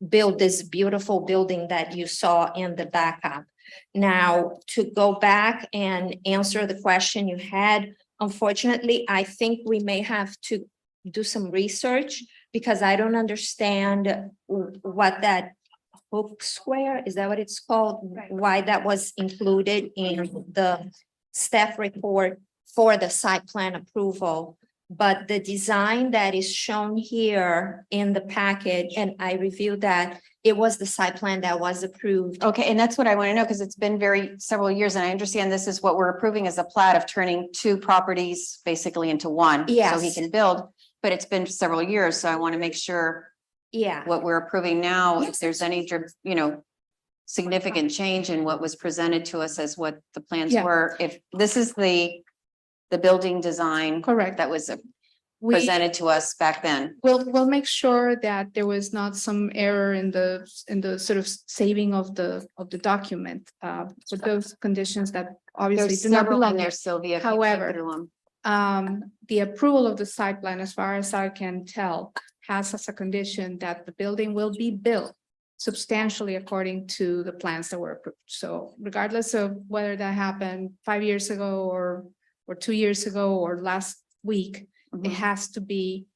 build this beautiful building that you saw in the backup. Now, to go back and answer the question you had, unfortunately, I think we may have to do some research because I don't understand what that hook square, is that what it's called? Why that was included in the staff report for the site plan approval. But the design that is shown here in the package, and I reviewed that, it was the site plan that was approved. Okay, and that's what I want to know, because it's been several years, and I understand this is what we're approving as a plat of turning two properties basically into one. So he Yes. can build, but it's been several years, so I want to make sure Yeah, what we're approving now, if there's any, significant change in what was presented to us as what the plans Yeah. were. If this is the building design Correct. that was We presented to us back then. we'll make sure that there was not some error in the sort of saving of the document, with those conditions that obviously There's do not several belong in there. there, Sylvia. if you go However, through 'em. The approval of the site plan, as far as I can tell, has as a condition that the building will be built substantially according to the plans that were approved. So regardless of whether that happened 5 years ago or 2 years ago or last week, it Mhm. has to be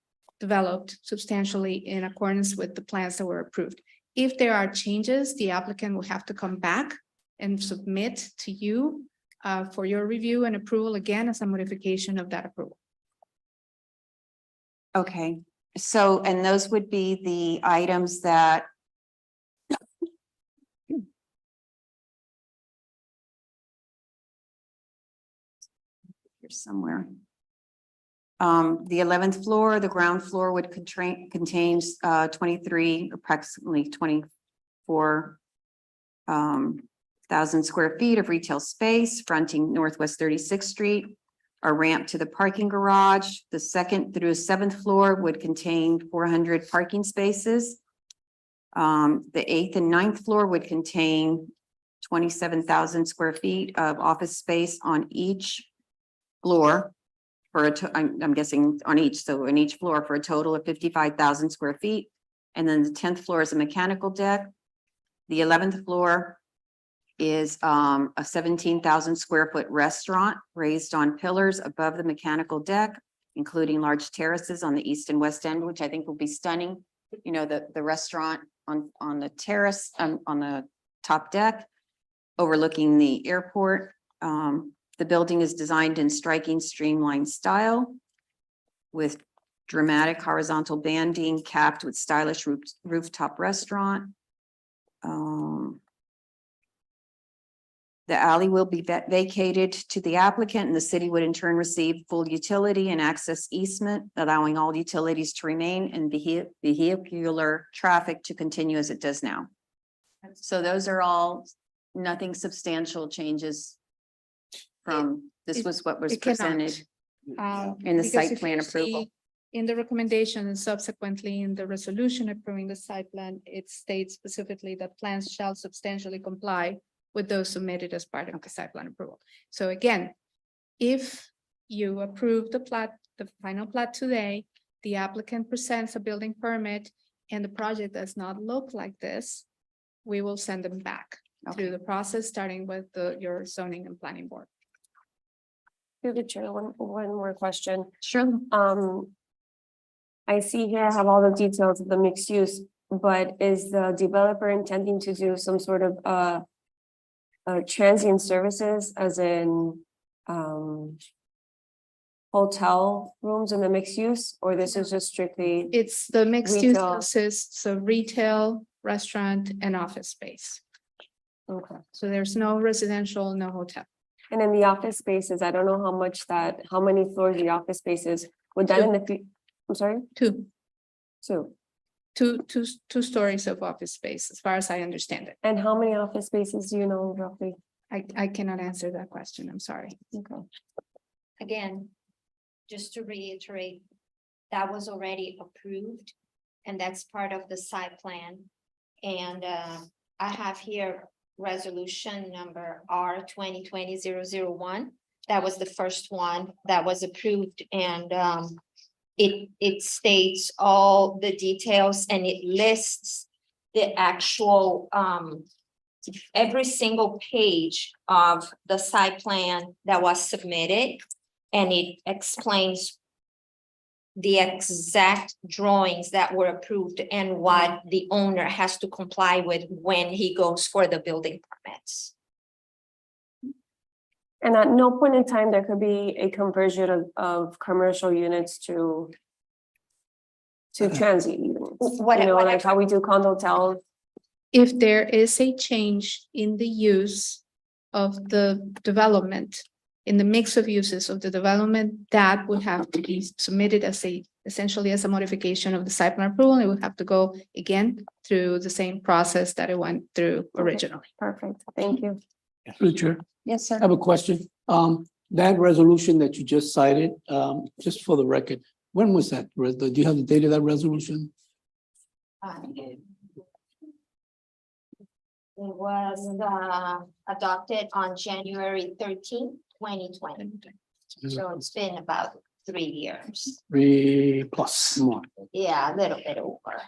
developed substantially in accordance with the plans that were approved. If there are changes, the applicant will have to come back and submit to you for your review and approval again as a modification of that approval. Okay, so, and those would be the items that here somewhere. The 11th floor, the ground floor would contain 23, approximately 24 thousand square feet of retail space fronting Northwest 36th Street. A ramp to the parking garage. The 2nd through 7th floor would contain 400 parking spaces. The 8th and 9th floor would contain 27,000 square feet of office space on each floor. I'm guessing on each, so in each floor for a total of 55,000 square feet. And then the 10th floor is a mechanical deck. The 11th floor is a 17,000 square foot restaurant raised on pillars above the mechanical deck, including large terraces on the east and west end, which I think will be stunning. You know, the restaurant on the terrace, on the top deck, overlooking the airport. The building is designed in striking streamlined style with dramatic horizontal banding capped with stylish rooftop restaurant. The alley will be vacated to the applicant, and the city would in turn receive full utility and access easement, allowing all utilities to remain and vehicular traffic to continue as it does now. So those are all, nothing substantial changes from, this was what was It cannot. presented in the Because site if plan you approval. see in the recommendation and subsequently in the resolution approving the site plan, it states specifically that plans shall substantially comply with those submitted as part of the site plan approval. So again, if you approve the plat, the final plat today, the applicant presents a building permit and the project does not look like this, we will send them back through the process, starting with your zoning and planning board. Through the chair, one more question. Sure. I see here I have all the details of the mixed use, but is the developer intending to do some sort of transient services as in hotel rooms in the mixed use, or this is just strictly? It's the mixed use Retail. consists of retail, restaurant and office space. Okay. So there's no residential, no hotel. And then the office spaces, I don't know how many floors the office spaces, would that in the, I'm sorry? Two. So, two stories of office space, as far as I understand it. And how many office spaces do you know roughly? I cannot answer that question. I'm sorry. Okay. Again, just to reiterate, that was already approved. And that's part of the site plan. And I have here resolution number R 2020-001. That was the first one that was approved, and it states all the details and it lists the actual every single page of the site plan that was submitted. And it explains the exact drawings that were approved and what the owner has to comply with when he goes for the building permits. And at no point in time, there could be a conversion of commercial units to transient units. What- You know, what- like how we do condo hotels. If there is a change in the use of the development, in the mix of uses of the development, that would have to be submitted as essentially as a modification of the site plan approval. It would have to go again through the same process that it went through originally. Perfect, thank you. Through the chair, Yes, I sir. have a question. That resolution that you just cited, just for the record, when was that? Do you have the date of that resolution? It was adopted on January 13th, 2020. So it's been about 3 years. 3+ more. Yeah, a little bit over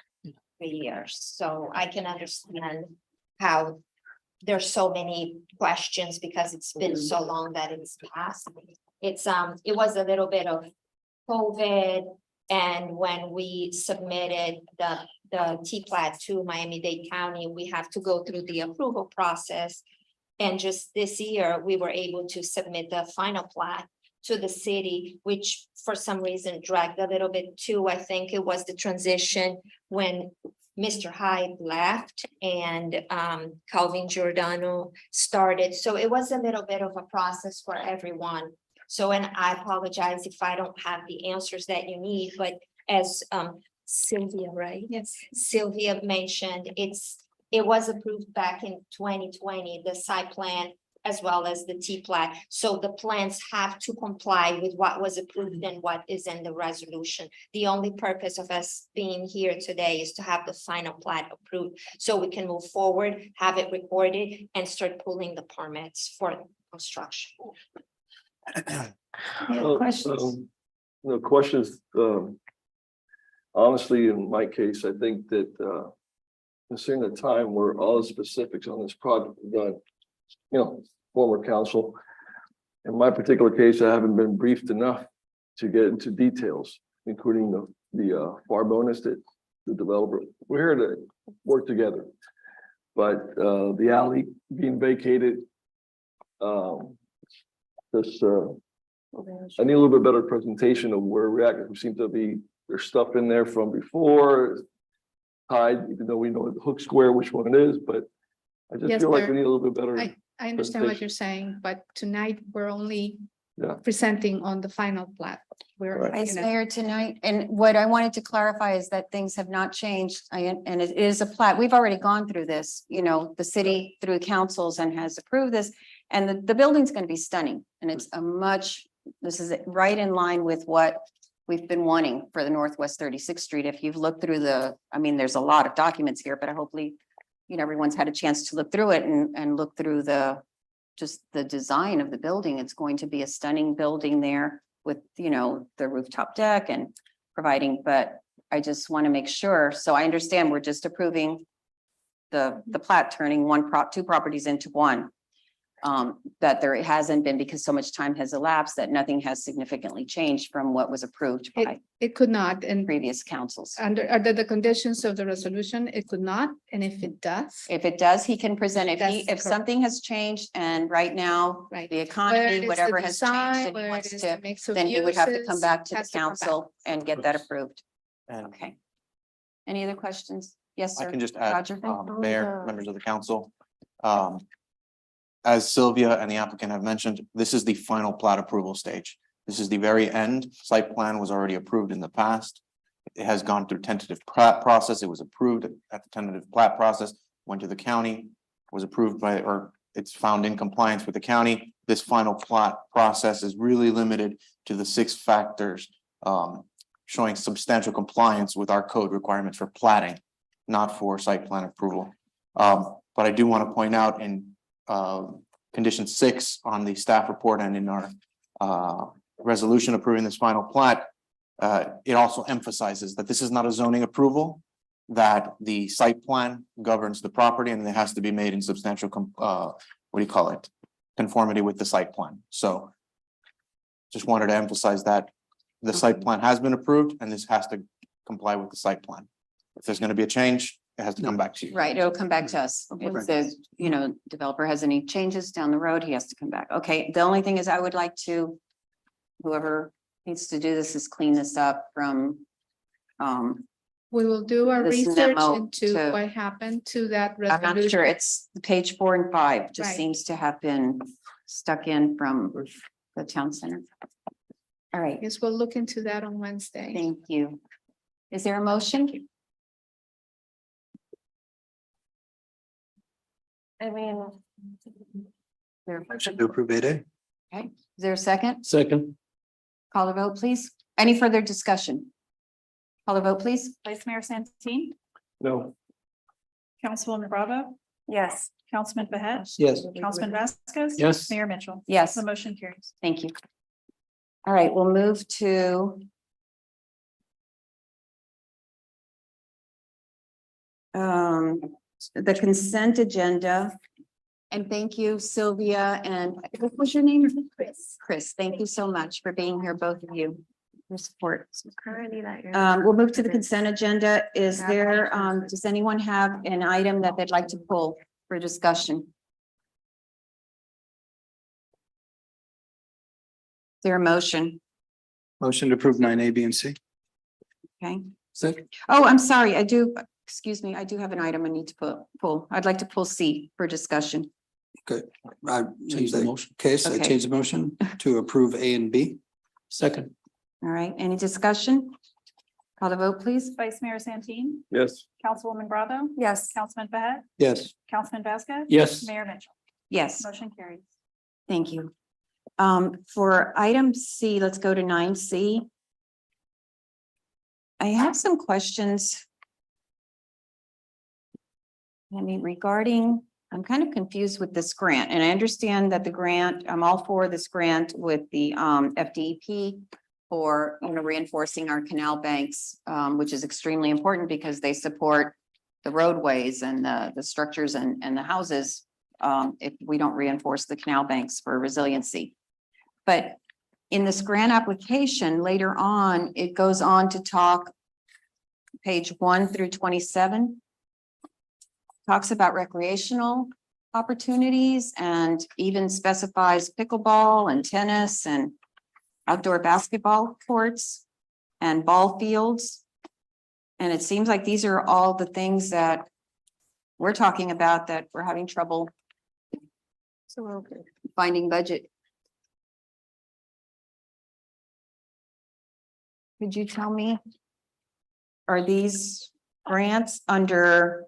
3 years. So I can understand how there's so many questions because it's been so long that it's passed. It was a little bit of COVID. And when we submitted the T-plat to Miami-Dade County, we have to go through the approval process. And just this year, we were able to submit the final plat to the city, which for some reason dragged a little bit too. I think it was the transition when Mr. Hyde left and Calvin Giordano started. So it was a little bit of a process for everyone. So, and I apologize if I don't have the answers that you need, but as Sylvia, right? Yes. Sylvia mentioned, it was approved back in 2020, the site plan as well as the T-plat. So the plans have to comply with what was approved and what is in the resolution. The only purpose of us being here today is to have the final plat approved so we can move forward, have it recorded and start pulling the permits for construction. Questions? No questions. Honestly, in my case, I think that considering the time where all the specifics on this project were done, former council. In my particular case, I haven't been briefed enough to get into details, including the FAR bonus that the developer, we're here to work together. But the alley being vacated, I need a little bit better presentation of where we're at. We seem to be, there's stuff in there from before. Tied, even though we know the hook square, which one it is, but I just Yes, feel like there- we need a little bit better. I understand what you're saying, but tonight we're only Yeah. presenting on the final plat. We're, Right. Vice Mayor tonight, and what I wanted to clarify is that things have not changed. And it is a plat. We've already gone through this, the city through councils and has approved this. And the building's gonna be stunning and it's this is right in line with what we've been wanting for the Northwest 36th Street. If you've looked through there's a lot of documents here, but hopefully, everyone's had a chance to look through it and look through just the design of the building. It's going to be a stunning building there with, the rooftop deck and providing, but I just want to make sure. So I understand we're just approving the plat turning two properties into one. That there hasn't been, because so much time has elapsed, that nothing has significantly changed from what was approved by it could not, and previous councils. under the conditions of the resolution, it could not, and if it does. If it does, he can present, if That's something has changed and right now, Right. the Where it economy, is the whatever has changed design, and he where it wants is to, the mix of then he would have to come uses, back to the has to come back. council and get that approved. And Okay. Any other questions? Yes, I sir. can just add, Roger? Mayor, members of the council. As Sylvia and the applicant have mentioned, this is the final plat approval stage. This is the very end. Site plan was already approved in the past. It has gone through tentative plat process. It was approved at the tentative plat process, went to the county, was approved by, or it's found in compliance with the county. This final plat process is really limited to the 6 factors, showing substantial compliance with our code requirements for platting, not for site plan approval. But I do want to point out in condition 6 on the staff report and in our resolution approving this final plat, it also emphasizes that this is not a zoning approval, that the site plan governs the property and it has to be made in substantial, conformity with the site plan. So just wanted to emphasize that the site plan has been approved and this has to comply with the site plan. If there's going to be a change, it has to come back to you. Right, it'll come back to us. If the, developer has any changes down the road, he has to come back. Okay, the only thing is I would like to, whoever needs to do this is clean this up from, We will do our This research memo into to- what happened to that I'm not resolution. sure, it's page 4 and 5, just Right. seems to have been stuck in from the town center. All right, Yes, we'll look into that on Wednesday. thank you. Is there a motion? I mean, Motion to approve 8A. Is there a second? Second. Call the vote, please. Any further discussion? Call the vote, please. Vice Mayor Santin, No. Councilwoman Bravo, yes. Councilman Behet, Yes. Councilman Vasquez. Yes. Mayor Mitchell. Yes. The motion carries. Thank you. All right, we'll move to the consent agenda. And thank you, Sylvia, and what was your name? Chris. Chris, thank you so much for being here, both of you. Your support. Currently that you're. We'll move to the consent agenda. Is there, does anyone have an item that they'd like to pull for discussion? Is there a motion? Motion to approve 9A, B, and C. Okay. Second. Oh, I'm sorry. I do, excuse me, I do have an item I need to pull. I'd like to pull C for discussion. I Change the motion. Case, Okay. change the motion to approve A and B. Second. All right, any discussion? Call the vote, please. Vice Mayor Santin, Yes. Councilwoman Bravo, Yes. Councilman Behet, Yes. Councilman Vasquez. Yes. Mayor Mitchell. Yes, Motion carries. thank you. For item C, let's go to 9C. I have some questions. Regarding, I'm kind of confused with this grant, and I understand that the grant, I'm all for this grant with the FDEP for, reinforcing our canal banks, which is extremely important because they support the roadways and the structures and the houses, if we don't reinforce the canal banks for resiliency. But in this grant application, later on, it goes on to talk, page 1 through 27, talks about recreational opportunities and even specifies pickleball and tennis and outdoor basketball courts and ball fields. And it seems like these are all the things that we're talking about that we're having trouble finding budget. Could you tell me, are these grants under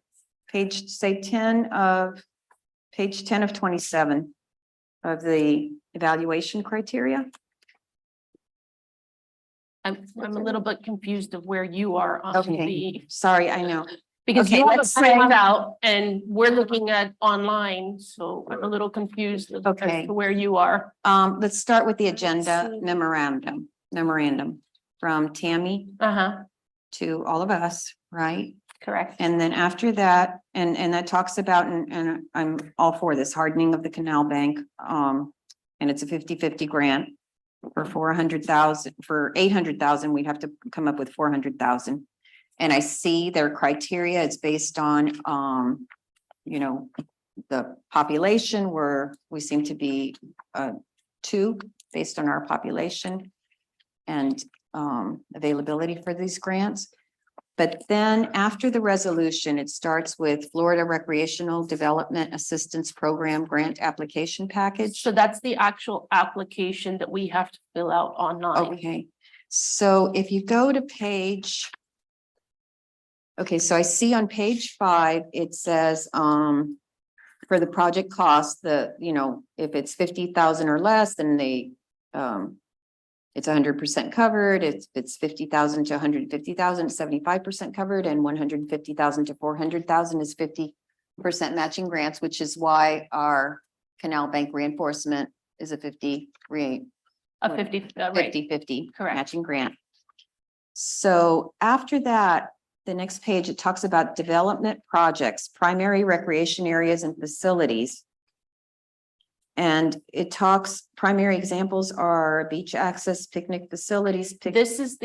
page 10 of 27 of the evaluation criteria? I'm a little bit confused of where you are on Okay, the, sorry, I know. because Okay, you have a let's say- printout and we're looking at online, so I'm a little confused as Okay. to where you are. Let's start with the agenda memorandum from Tammy Uh-huh, to all of us, right? correct. And then after that, and that talks about, and I'm all for this hardening of the canal bank. And it's a 50-50 grant for 400,000, for 800,000, we'd have to come up with 400,000. And I see their criteria, it's based on, the population where we seem to be 2 based on our population and availability for these grants. But then after the resolution, it starts with Florida Recreational Development Assistance Program Grant Application Package. So that's the actual application that we have to fill out online. Okay, so if you go to page Okay, so I see on page 5, it says, for the project cost, if it's 50,000 or less, then it's 100% covered. If it's 50,000 to 150,000, 75% covered, and 150,000 to 400,000 is 50% matching grants, which is why our canal bank reinforcement is a 50 rate. A 50, right, 50-50 correct. matching grant. So after that, the next page, it talks about development projects, primary recreation areas and facilities. And it talks, primary examples are beach access, picnic facilities. This is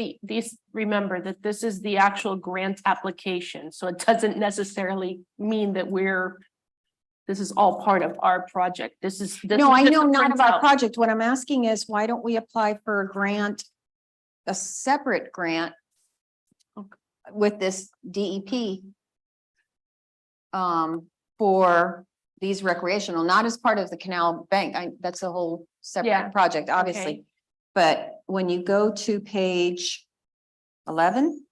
remember that this is the actual grant application, so it doesn't necessarily mean that this is all part of our project. This is. No, I just know a not of our printout. project. What I'm asking is, why don't we apply for a grant, a separate grant with this DEP for these recreational, not as part of the canal bank. That's a whole Yeah, separate project, obviously. okay. But when you go to page 11,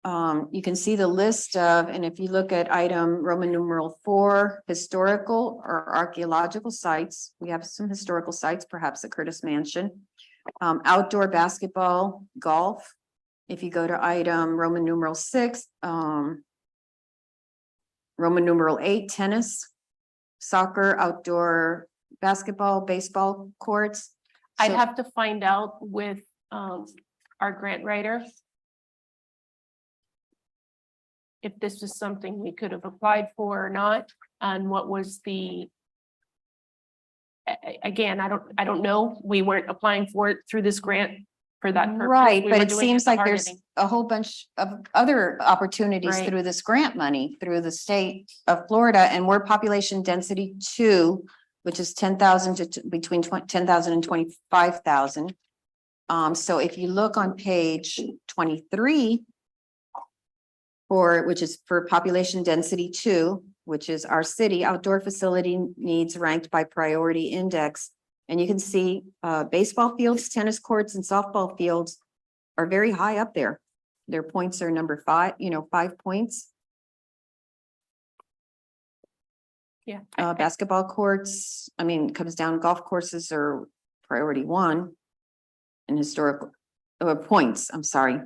you can see the list of, and if you look at item Roman numeral 4, historical or archaeological sites, we have some historical sites, perhaps the Curtis Mansion, outdoor basketball, golf. If you go to item Roman numeral 6, Roman numeral 8, tennis, soccer, outdoor basketball, baseball courts. I'd So- have to find out with our grant writer if this was something we could have applied for or not, and what was again, I don't know. We weren't applying for it through this grant for that purpose. Right, We but were it doing seems the like hard there's hitting. a whole bunch of other opportunities Right. through this grant money, through the state of Florida, and we're population density 2, which is 10,000 to between 10,000 and 25,000. So if you look on page 23, which is for population density 2, which is our city outdoor facility needs ranked by priority index. And you can see baseball fields, tennis courts, and softball fields are very high up there. Their points are number 5, 5 points. Yeah. Basketball courts, comes down, golf courses are priority 1. And historical, points, I'm sorry.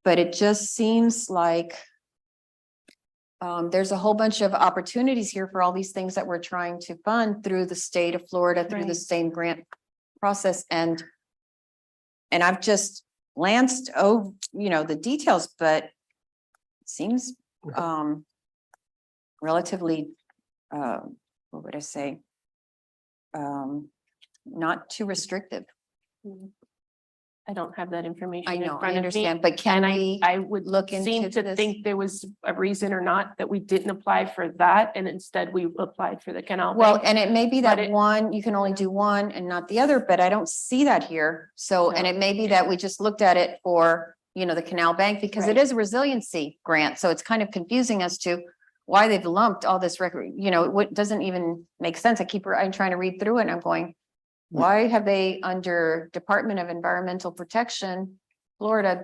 But it just seems like there's a whole bunch of opportunities here for all these things that we're trying to fund through the state of Florida, through the Right. same grant process. And I've just glanced over, the details, but it seems relatively, what would I say? Not too restrictive. I don't have that information. I in know, I front of me, understand, but can and we I would look seem into to this? think there was a reason or not that we didn't apply for that, and instead we applied for the canal. Well, bank. and it may be But that it- one, you can only do one and not the other, but I don't see that here. So, and No. it may be that we just looked at it for, the canal bank, because it Right. is a resiliency grant. So it's kind of confusing as to why they've lumped all this record, what doesn't even make sense. I'm trying to read through it and I'm going, why have they under Department of Environmental Protection, Florida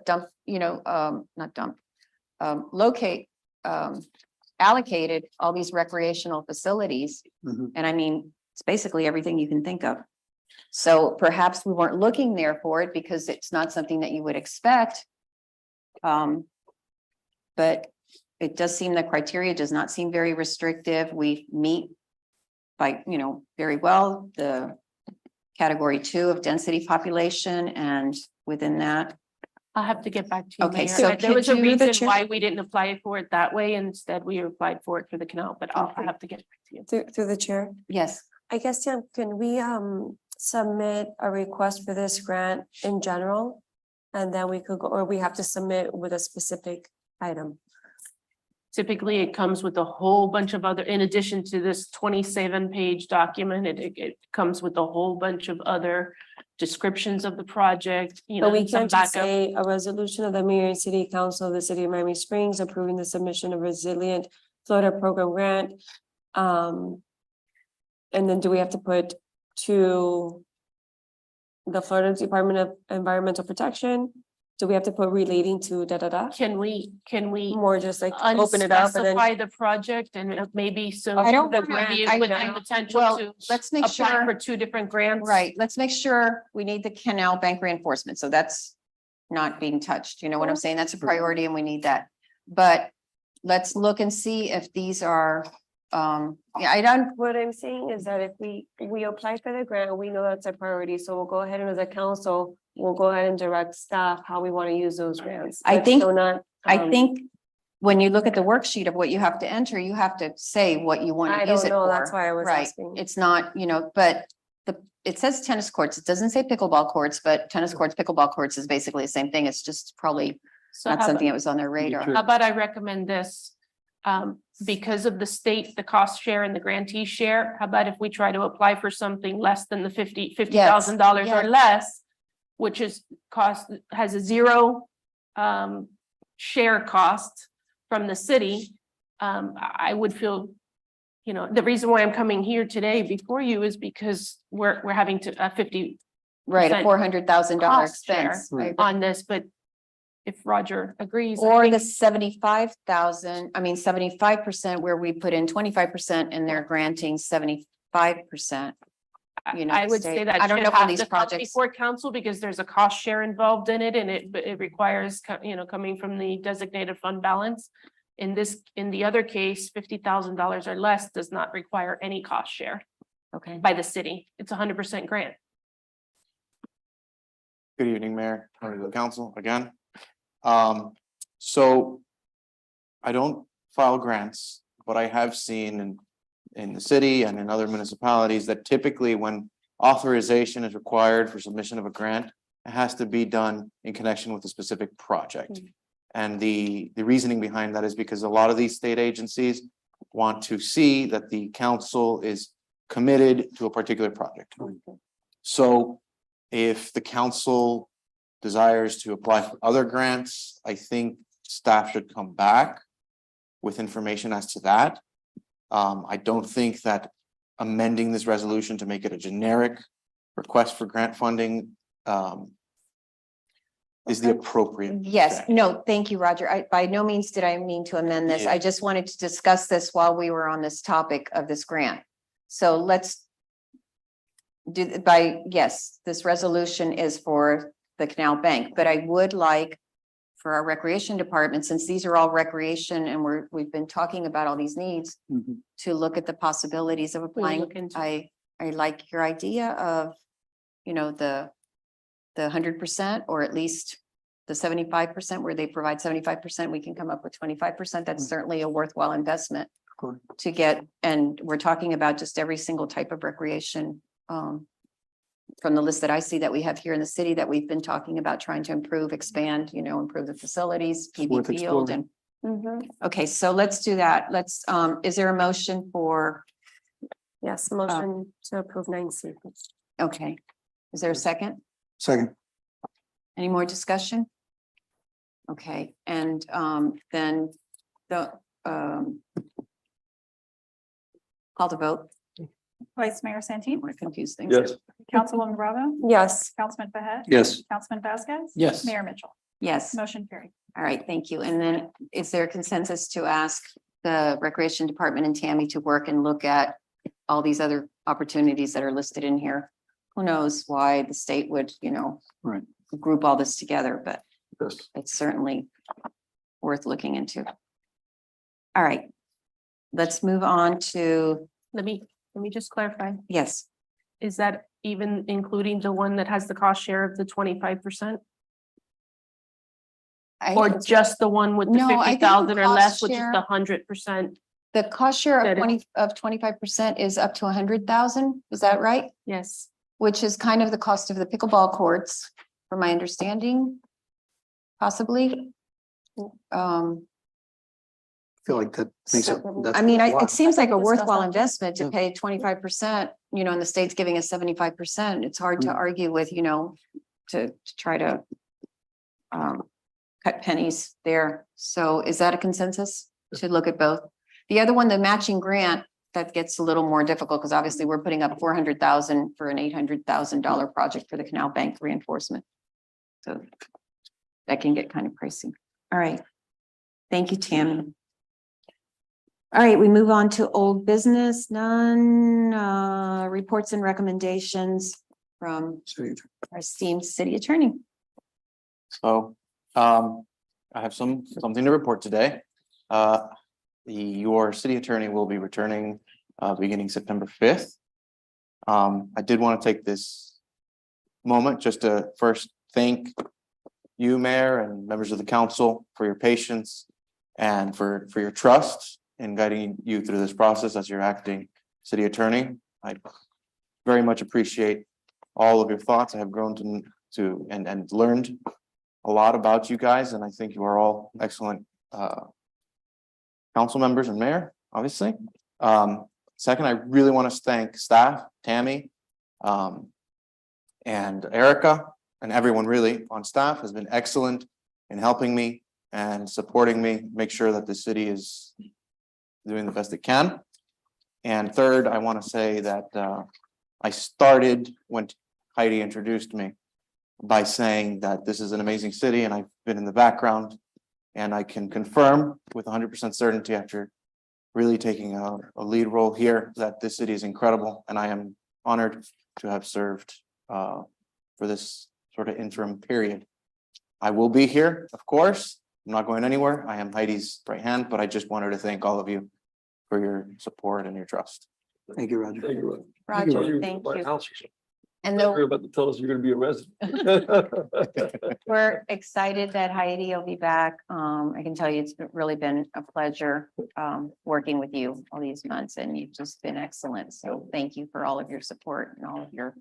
allocated all these recreational facilities? Mhm. And it's basically everything you can think of. So perhaps we weren't looking there for it because it's not something that you would expect. But it does seem the criteria does not seem very restrictive. We meet by, very well, the category 2 of density population, and within that. I'll have to get back to you. Okay, Mayor. so There was a could you- reason why we didn't apply for it that way. Instead, we applied for it for the canal, but I'll Okay. have to get back to you. Through the chair, Yes, I guess, Tim, can we submit a request for this grant in general? And then we could go, or we have to submit with a specific item? Typically, it comes with a whole bunch of other, in addition to this 27-page document, it comes with a whole bunch of other descriptions of the project, But we some can't just backup. say a resolution of the mayor and city council of the city of Miami Springs approving the submission of Resilient Florida Program grant. And then do we have to put to the Florida Department of Environmental Protection, Do we have to put relating to da da da? Can we More just like open it up and then. unspecify the project and maybe so? I don't the wanna- grant I- would have potential Well, to let's make apply sure. for two different grants. Right, let's make sure we need the canal bank reinforcement, so that's not being touched, you know what I'm saying? That's a priority and we need that. But let's look and see if these are, yeah, I don't, What I'm saying is that if we apply for the grant, we know that's a priority, so we'll go ahead and as a council, we'll go ahead and direct staff how we want to use those grants. I But think- still not, I think when you look at the worksheet of what you have to enter, you have to say what you want I to use don't it know, for. that's why I was Right, asking. it's not, you know, but it says tennis courts, it doesn't say pickleball courts, but tennis courts, pickleball courts is basically the same thing, it's just probably So not how something about, that was on their radar. how about I recommend this? Because of the state, the cost share and the grantee share, how about if we try to apply for something less than the $50,000 yeah. or less? Which is has a zero share cost from the city. I would feel, you know, the reason why I'm coming here today before you is because we're having to 50 Right, a % $400,000 cost share expense. I agree. on this, but if Roger agrees. I Or think- the 75,000, 75% where we put in 25% and they're granting 75%. You know, I the would state- say that I don't should know how have these to come projects. before council because there's a cost share involved in it and it requires, you know, coming from the designated fund balance. In the other case, $50,000 or less does not require any cost share Okay. by the city. It's 100% grant. Good evening, Mayor, members of the council, again. So I don't file grants, but I have seen in the city and in other municipalities that typically when authorization is required for submission of a grant, it has to be done in connection with a specific project. And the reasoning behind that is because a lot of these state agencies want to see that the council is committed to a particular project. So if the council desires to apply for other grants, I think staff should come back with information as to that. I don't think that amending this resolution to make it a generic request for grant funding is the appropriate. Yes, strategy. no, thank you, Roger. By no means did I mean to amend this. Yeah. I just wanted to discuss this while we were on this topic of this grant. So let's yes, this resolution is for the Canal Bank, but I would like for our recreation department, since these are all recreation and we've been talking about all these needs, to look at the possibilities of applying. look into I like your idea of, you know, the 100% or at least the 75% where they provide 75%, we can come up with 25%. That's certainly a worthwhile investment to get, and we're talking about just every single type of recreation from the list that I see that we have here in the city that we've been talking about trying to improve, expand, you know, improve the facilities, PB worth Field and, okay, so let's do that. Let's, is there a motion for, Yes, motion to approve 9C. okay. Is there a second? Second. Any more discussion? Okay, and then the call the vote. Vice Mayor Santin, More confused things. Yes. Councilwoman Bravo, Yes, Councilman Behet, Yes. Councilman Vasquez. Yes. Mayor Mitchell, Yes, motion carried. all right, thank you. And then is there consensus to ask the Recreation Department and Tammy to work and look at all these other opportunities that are listed in here? Who knows why the state would, you know, Right. group all this together, but Yes. it's certainly worth looking into. All right, let's move on to, Let me just clarify. yes, Is that even including the one that has the cost share of the 25%? Or just the one with the No, I think the 50,000 or less, cost which is share- the 100%? the cost share That of is- 25% is up to 100,000, is that right? Yes. Which is kind of the cost of the pickleball courts, from my understanding. Possibly. Feel like that makes it. that's I mean, a lot. it seems like a discuss worthwhile that. investment to Yeah. pay 25%, you know, and the state's giving us 75%. It's hard to Mm. argue with, you know, to try to cut pennies there. So is that a consensus? Should look at both. The other one, the matching grant, that gets a little more difficult because obviously we're putting up 400,000 for an $800,000 project for the Canal Bank reinforcement. So that can get kind of pricey. All right. Thank you, Tammy. All right, we move on to old business, none, reports and recommendations from our esteemed city attorney. So, I have something to report today. Your city attorney will be returning, beginning September 5th. I did want to take this moment just to first thank you, Mayor, and members of the council for your patience and for your trust in guiding you through this process as your acting city attorney. I very much appreciate all of your thoughts. I have grown to and learned a lot about you guys, and I think you are all excellent council members and mayor, obviously. Second, I really want to thank staff, Tammy, and Erica, and everyone really on staff has been excellent in helping me and supporting me, make sure that the city is doing the best it can. And third, I want to say that I started when Heidi introduced me by saying that this is an amazing city, and I've been in the background, and I can confirm with 100% certainty after really taking a lead role here that this city is incredible, and I am honored to have served for this sort of interim period. I will be here, of course. I'm not going anywhere. I am Heidi's right hand, but I just wanted to thank all of you for your support and your trust. Thank you, Roger. Thank you. Roger, thank you. And You're about to tell us you're gonna be a resident. we're excited that Heidi will be back. I can tell you, it's really been a pleasure working with you all these months, and you've just been excellent. So thank you for all of your support and all of your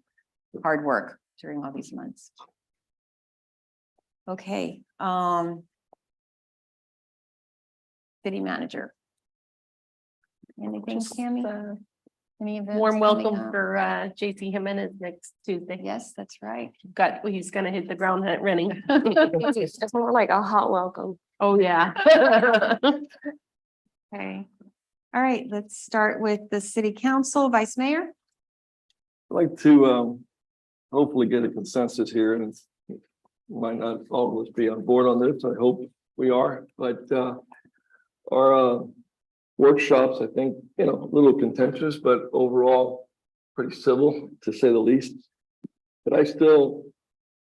hard work during all these months. Okay, city manager. Anything, Tammy? Any events Warm coming welcome up? for JT Jimenez next Tuesday. Yes, that's right. He's gonna hit the ground running. It's more like a hot welcome. Oh, yeah. Okay. All right, let's start with the city council, vice mayor. I'd like to hopefully get a consensus here, and it's might not all of us be on board on this. I hope we are, but our workshops, I think, a little contentious, but overall pretty civil, to say the least. But I still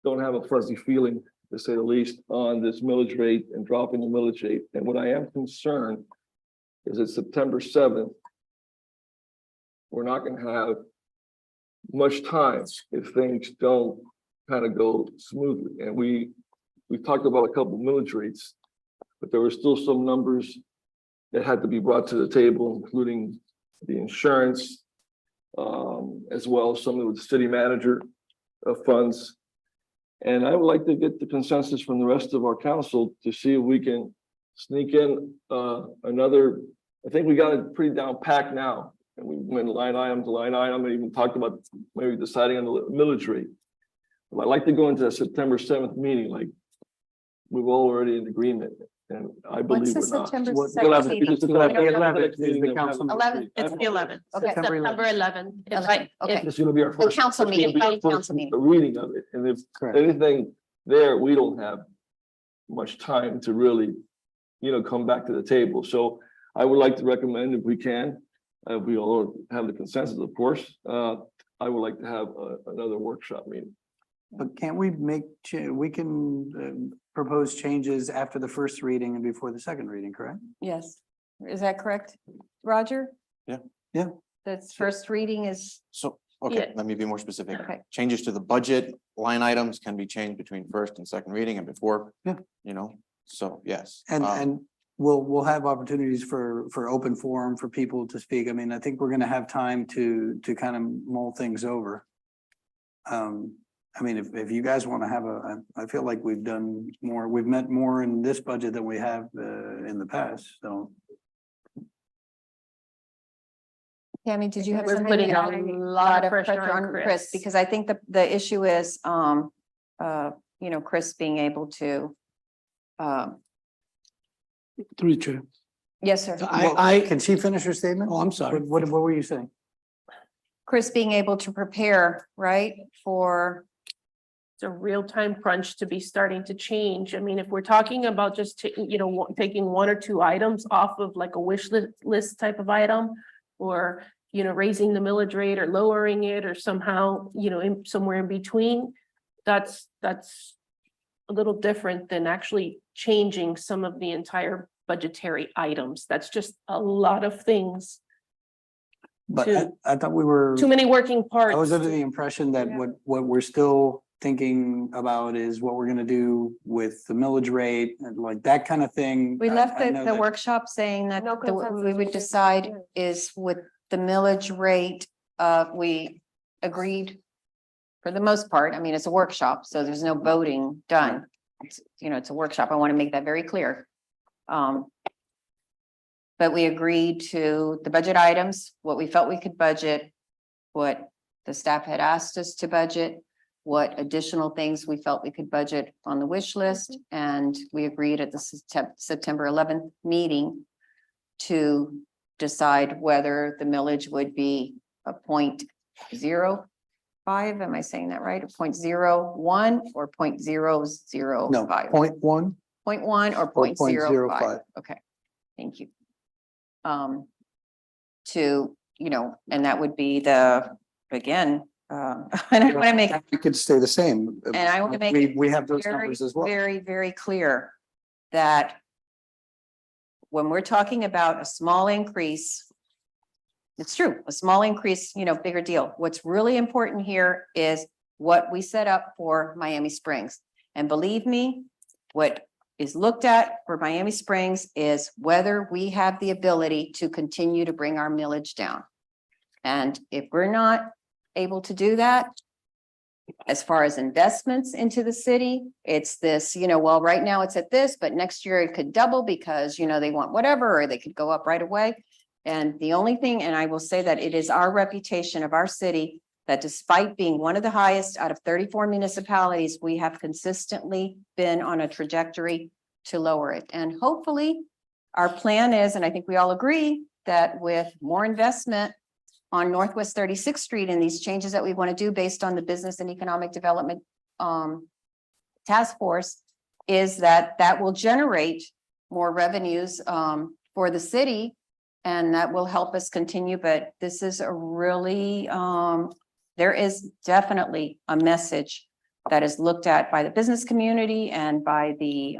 don't have a fuzzy feeling, to say the least, on this millage rate and dropping the millage rate. And what I am concerned is that September 7th, we're not going to have much time if things don't kind of go smoothly. And we talked about a couple millage rates, but there were still some numbers that had to be brought to the table, including the insurance, as well as some of the city manager funds. And I would like to get the consensus from the rest of our council to see if we can sneak in another. I think we got it pretty down packed now, and we went line item to line item, and even talked about maybe deciding on the millage rate. But I'd like to go into that September 7th meeting, like we're all already in agreement. And I believe What's the we're not. September What- 7th meeting? meeting? The 11th is the council. 11th. It's the 11th. Okay. September 11th. If I- Okay. This is gonna be our The first. council it's gonna meeting, be our the first council meeting. Reading of it, and if anything there, we don't have much time to really, come back to the table. So I would like to recommend, if we can, we all have the consensus, of course, I would like to have another workshop meeting. But can't we we can propose changes after the first reading and before the second reading, correct? Yes, is that correct, Roger? Yeah. Yeah. The first reading is, So, okay, Yeah. let me be more specific. Okay. Changes to the budget line items can be changed between first and second reading and before. Yeah. So yes. And we'll have opportunities for open forum for people to speak. I mean, I think we're gonna have time to kind of mull things over. I mean, if you guys want to have I feel like we've met more in this budget than we have in the past, so. Tammy, did you have We're something? putting to a add? lot of pressure on Chris, Chris. because I think the issue is, Chris being able to, Through the chair. yes, sir. Can she finish her statement? Oh, I'm sorry. What were you saying? Chris being able to prepare, right, for it's a real-time crunch to be starting to change. I mean, if we're talking about just, taking one or two items off of like a list type of item, or, raising the millage rate or lowering it, or somehow, somewhere in between, that's a little different than actually changing some of the entire budgetary items. That's just a lot of things, But Too- I thought we were, too many working parts. I was under the impression that what we're still thinking about is what we're gonna do with the millage rate and like that kind of thing. We left I know the that- workshop saying that No what we consensus. would decide is with the millage rate, we agreed for the most part. I mean, it's a workshop, so there's no voting done. It's a workshop. I want to make that very clear. But we agreed to the budget items, what we felt we could budget, what the staff had asked us to budget, what additional things we felt we could budget on the wish list. And we agreed at the September 11th meeting to decide whether the millage would be a 0.05. Am I saying that right? A 0.01 or 0.005? No, 0.1. 0.1 or Or 0.05. 0.05. Okay, thank you. And that would be again, and I want to make, We could stay the same. and I want to make. We have those very, numbers as well. Very, very clear that when we're talking about a small increase, it's true, a small increase, bigger deal. What's really important here is what we set up for Miami Springs. And believe me, what is looked at for Miami Springs is whether we have the ability to continue to bring our millage down. And if we're not able to do that, as far as investments into the city, it's this, well, right now it's at this, but next year it could double because, they want whatever, or they could go up right away. And the only thing, and I will say that it is our reputation of our city that despite being one of the highest out of 34 municipalities, we have consistently been on a trajectory to lower it. And hopefully our plan is, and I think we all agree, that with more investment on Northwest 36th Street and these changes that we want to do based on the Business and Economic Development Task Force, is that will generate more revenues for the city, and that will help us continue. But this is a really, there is definitely a message that is looked at by the business community and by the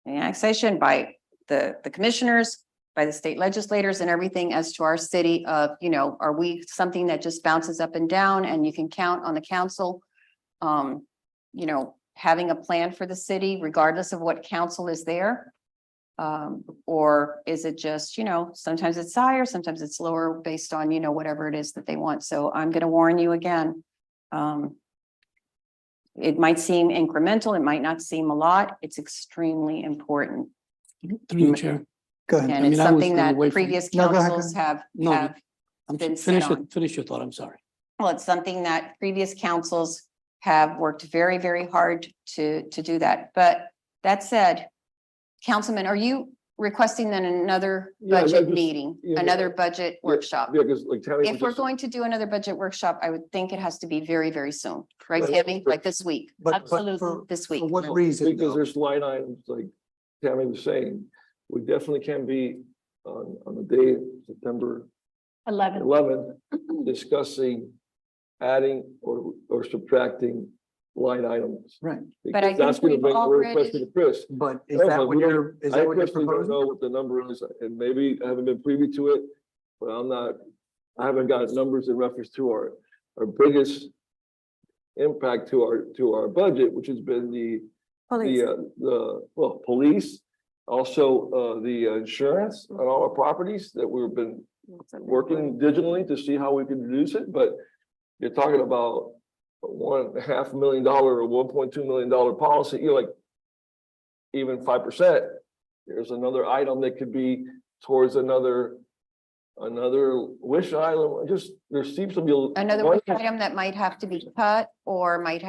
annexation, by the commissioners, by the state legislators and everything as to our city of, are we something that just bounces up and down and you can count on the council, having a plan for the city regardless of what council is there? Or is it just, sometimes it's higher, sometimes it's lower based on, whatever it is that they want. So I'm going to warn you again. It might seem incremental. It might not seem a lot. It's extremely important. Through the chair. Go ahead. And I it's mean, I was something gonna that wait for- previous No, go ahead, go councils ahead. No, have been set on. Finish your thought. I'm sorry. Well, it's something that previous councils have worked very, very hard to do that. But that said, Councilman, are you requesting then another Yeah, budget just- meeting, yeah, another budget workshop? Yeah, because like Tammy. If we're going to do another budget workshop, I would think it has to be very, very soon, right, But- Tammy? Like this week, But Absolutely. for this week. what reason? Because though? there's line items like Tammy was saying, we definitely can be on the day, September 11. 11th, discussing adding or subtracting line items. Right. But I Because that's think gonna we've bring more already- requests to Chris. But is No, that but what we don't- you're, is I that what you're personally don't proposing? know what the number is, and maybe I haven't been privy to it, but I haven't got numbers in reference to our biggest impact to our budget, which has been the police, also, the insurance on all our properties that we've been working digitally to see how we can reduce it, but you're talking about $1.5 million or $1.2 million policy, you're like, even 5%, there's another item that could be towards another wish item, there seems to be. Another one- item that might have to be cut or might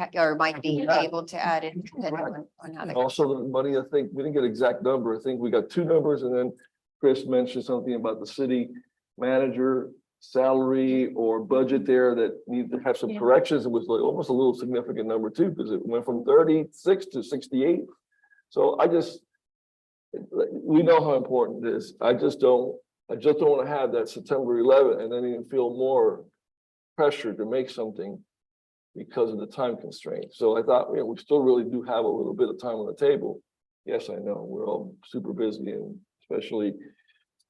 be able to add it depending on how they. Also, the money, I think, we didn't get an exact number. I think we got two numbers, and then Chris mentioned something about the city manager salary or budget there that need to have some Yeah. corrections. It was like almost a little significant number too, because it went from 36 to 68. So we know how important it is. I just don't want to have that September 11th and then even feel more pressure to make something because of the time constraint. So I thought, we still really do have a little bit of time on the table. Yes, I know, we're all super busy, and especially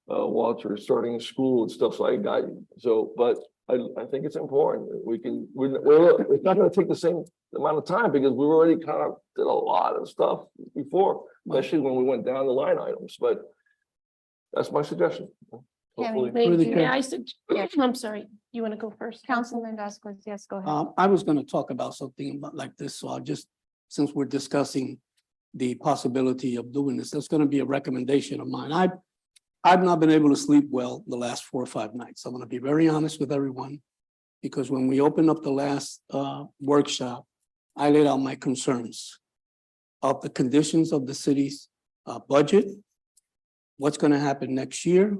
Walter starting school and stuff, so I got you. So, but I think it's important. It's not gonna take the same amount of time because we already kind of did a lot of stuff before, especially when we went down the line items, but that's my suggestion. Hopefully. May I I'm sorry, you want to go first? Councilman Vasquez, yes, go ahead. I was gonna talk about something about like this, so I'll just, since we're discussing the possibility of doing this, that's gonna be a recommendation of mine. I've not been able to sleep well the last 4 or 5 nights. I'm gonna be very honest with everyone. Because when we opened up the last workshop, I laid out my concerns of the conditions of the city's budget, what's gonna happen next year,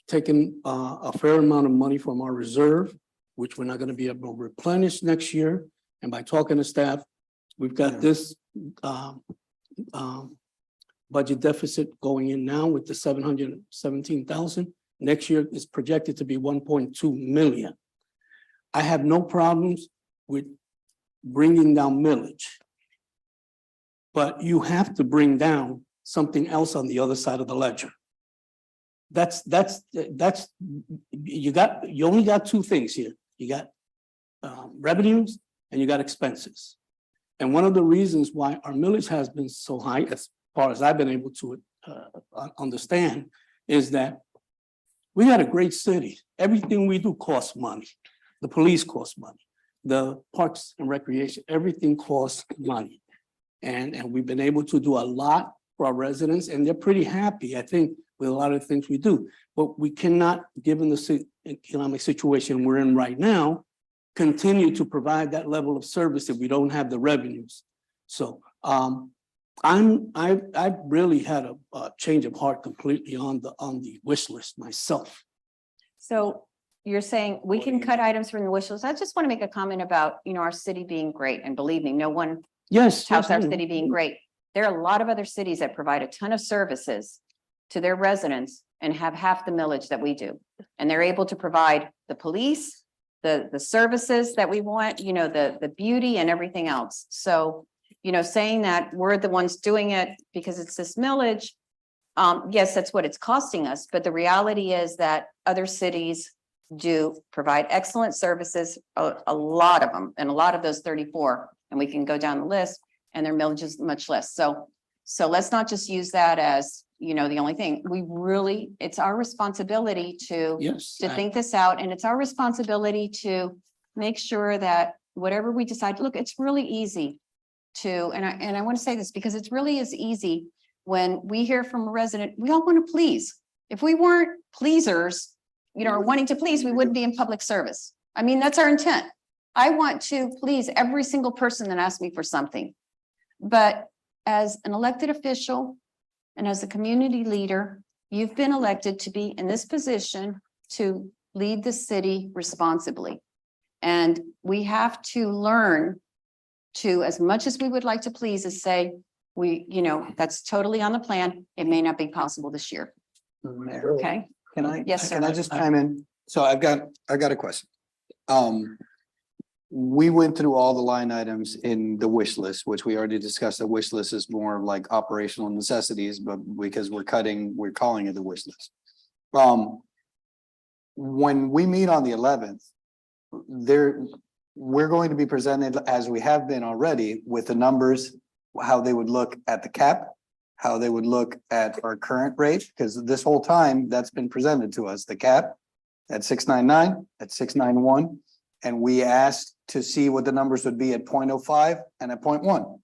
taking a fair amount of money from our reserve, which we're not gonna be able to replenish next year. And by talking to staff, we've got this budget deficit going in now with the 717,000. Next year is projected to be 1.2 million. I have no problems with bringing down millage. But you have to bring down something else on the other side of the ledger. You only got 2 things here. You got revenues and you got expenses. And one of the reasons why our millage has been so high, as far as I've been able to understand, is that we got a great city. Everything we do costs money. The police costs money. The parks and recreation, everything costs money. And we've been able to do a lot for our residents, and they're pretty happy, I think, with a lot of the things we do. But we cannot, given the economic situation we're in right now, continue to provide that level of service if we don't have the revenues. So I've really had a change of heart completely on the wish list myself. So you're saying we can cut items from the wish list. I just want to make a comment about, our city being great, and believe me, no one Yes. touts our yes, city being great. There are a lot of other cities that provide a ton of services to their residents and have half the millage that we do. And they're able to provide the police, the services that we want, the beauty and everything else. So, saying that we're the ones doing it because it's this millage, yes, that's what it's costing us. But the reality is that other cities do provide excellent services, a lot of them, and a lot of those 34, and we can go down the list, and their millage is much less. So let's not just use that as, the only thing. It's our responsibility to think this out, and it's our responsibility to make sure that whatever we decide, look, it's really easy to, and I want to say this because it's really is easy when we hear from a resident, we all want to please. If we weren't pleasers, or wanting to please, we wouldn't be in public service. I mean, that's our intent. I want to please every single person that asks me for something. But as an elected official and as a community leader, you've been elected to be in this position to lead the city responsibly. And we have to learn to, as much as we would like to please, is say, that's totally on the plan. It may not be possible this year. Mayor, Okay? Can I? Yes, sir. Can I just chime in? So I've got a question. We went through all the line items in the wish list, which we already discussed. The wish list is more like operational necessities, but because we're calling it the wish list. When we meet on the 11th, we're going to be presented, as we have been already, with the numbers, how they would look at the cap, how they would look at our current rate, because this whole time that's been presented to us, the cap at 699, at 691. And we asked to see what the numbers would be at 0.05 and at 0.1.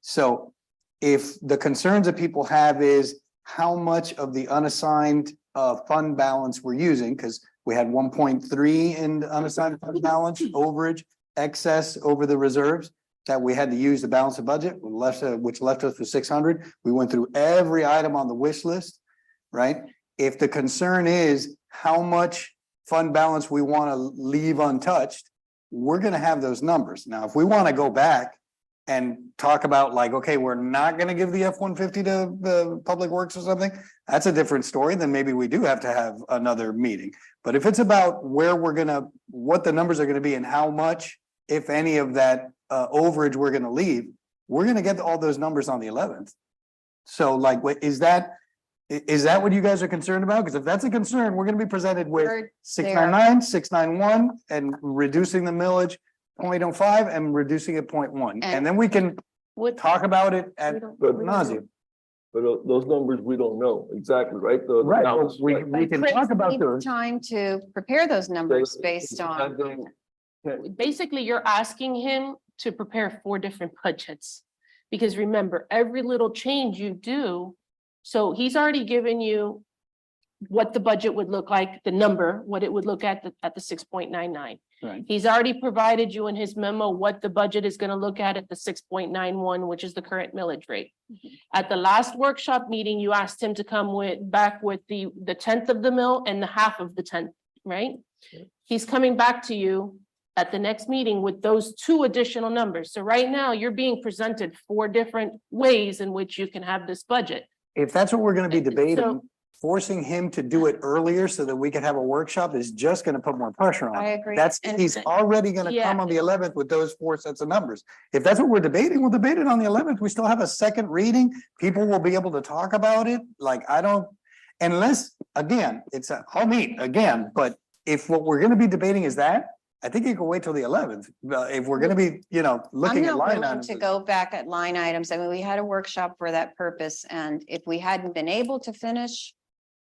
So if the concerns that people have is how much of the unassigned fund balance we're using, because we had 1.3 in the unassigned fund balance, overage, excess over the reserves, that we had to use the balance of budget, which left us with 600. We went through every item on the wish list, right? If the concern is how much fund balance we want to leave untouched, we're gonna have those numbers. Now, if we want to go back and talk about like, okay, we're not gonna give the F-150 to the Public Works or something, that's a different story, then maybe we do have to have another meeting. But if it's about where we're gonna, what the numbers are gonna be and how much, if any of that overage we're gonna leave, we're gonna get all those numbers on the 11th. So like, is that what you guys are concerned about? Because if that's a concern, we're gonna be presented with We're 699, 691, and reducing the millage 0.05 and reducing it 0.1. And then we can talk about it at nauseam. But those numbers, we don't know exactly, right? The Right, balance, we right? can Chris talk about needs those. time to prepare those numbers based on. Basically, you're asking him to prepare 4 different budgets. Because remember, every little change you do, so he's already given you what the budget would look like, the number, what it would look at the 6.99. Right. He's already provided you in his memo what the budget is gonna look at the 6.91, which is the current millage rate. At the last workshop meeting, you asked him to come back with the 10th of the mill and the half of the 10th, right? He's coming back to you at the next meeting with those 2 additional numbers. So right now, you're being presented 4 different ways in which you can have this budget. If that's what we're gonna be debating, So- forcing him to do it earlier so that we can have a workshop is just gonna put more pressure on. I him. agree. That's, And- he's already gonna Yeah. come on the 11th with those 4 sets of numbers. If that's what we're debating, we'll debate it on the 11th. We still have a second reading. People will be able to talk about it. Like, I don't, unless, again, I'll meet again, but if what we're gonna be debating is that, I think you can wait till the 11th. If we're gonna be, looking at I'm not line willing items. to go back at line items. I mean, we had a workshop for that purpose, and if we hadn't been able to finish,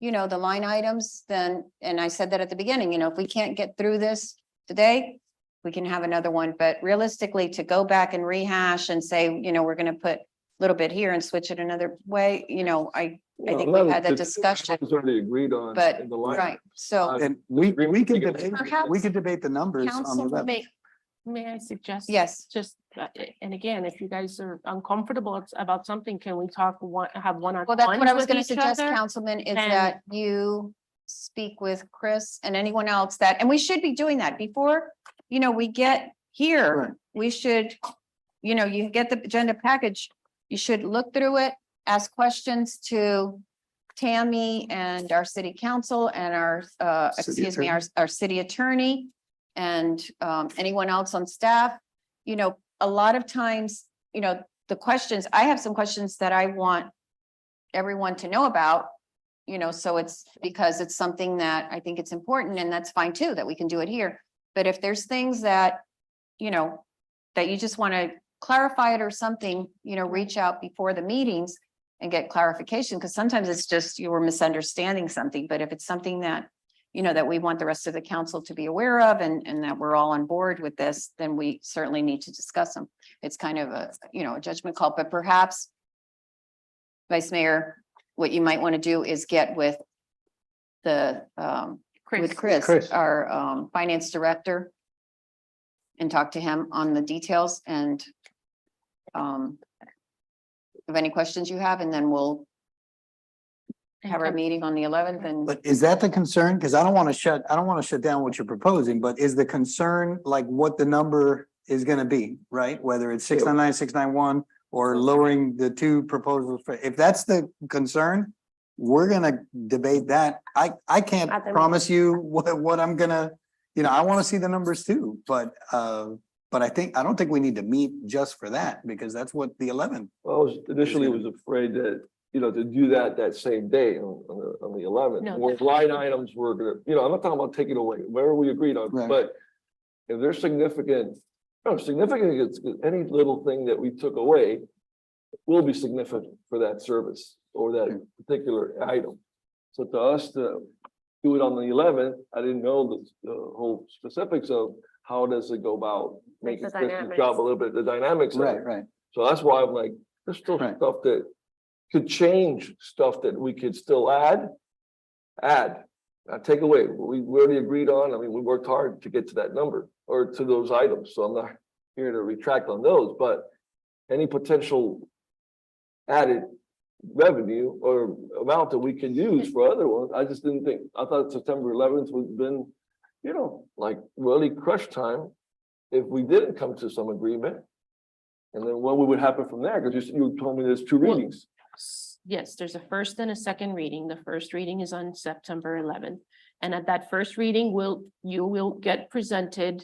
the line items, then, and I said that at the beginning, if we can't get through this today, we can have another one, but realistically, to go back and rehash and say, we're gonna put a little bit here and switch it another way, I think we had that discussion, It's already agreed on. but, in the line. right, so. And we can debate the numbers on the Council, 11th. may I suggest? Yes. Just, and again, if you guys are uncomfortable about something, can we have one-on-one? Well, that's what I was with gonna each suggest, other? Councilman, is And- that you speak with Chris and anyone else and we should be doing that before, we get here. Right. We should, you get the agenda package, you should look through it, ask questions to Tammy and our city council and our, our city attorney and anyone else on staff. A lot of times, the questions, I have some questions that I want everyone to know about, so it's because it's something that I think it's important, and that's fine too, that we can do it here. But if there's things that, that you just want to clarify it or something, reach out before the meetings and get clarification, because sometimes it's just you were misunderstanding something. But if it's something that, that we want the rest of the council to be aware of and that we're all on board with this, then we certainly need to discuss them. It's kind of a, a judgment call, but perhaps, Vice Mayor, what you might want to do is get with the, with Chris, our finance director, and talk to him on the details and of any questions you have, and then we'll have our meeting on the 11th and. But is that the concern? Because I don't want to shut down what you're proposing, but is the concern like what the number is gonna be, right? Whether it's 699, 691, or lowering the 2 proposals for, if that's the concern, we're gonna debate that. I can't promise you what I'm gonna, I want to see the numbers too, but I don't think we need to meet just for that, because that's what the 11th. I was initially afraid that, to do that same day on the 11th. No, Or line items were gonna, I'm not talking about taking away, wherever we agreed on, Right. but if there's significant is any little thing that we took away will be significant for that service or that particular item. So to us to do it on the 11th, I didn't know the whole specifics of how does it go about making the Chris's dynamics. job a little bit, the dynamics. of it. Right. So that's why I'm like, there's still Right. stuff that could change, stuff that we could still add, not take away. We already agreed on, we worked hard to get to that number or to those items. So I'm not here to retract on those, but any potential added revenue or amount that we can use for other ones, I just didn't think, I thought September 11th would have been like really crunch time, if we didn't come to some agreement. And then what would happen from there? Because you told me there's two readings. Yes, there's a first and a second reading. The first reading is on September 11th. And at that first reading, you will get presented,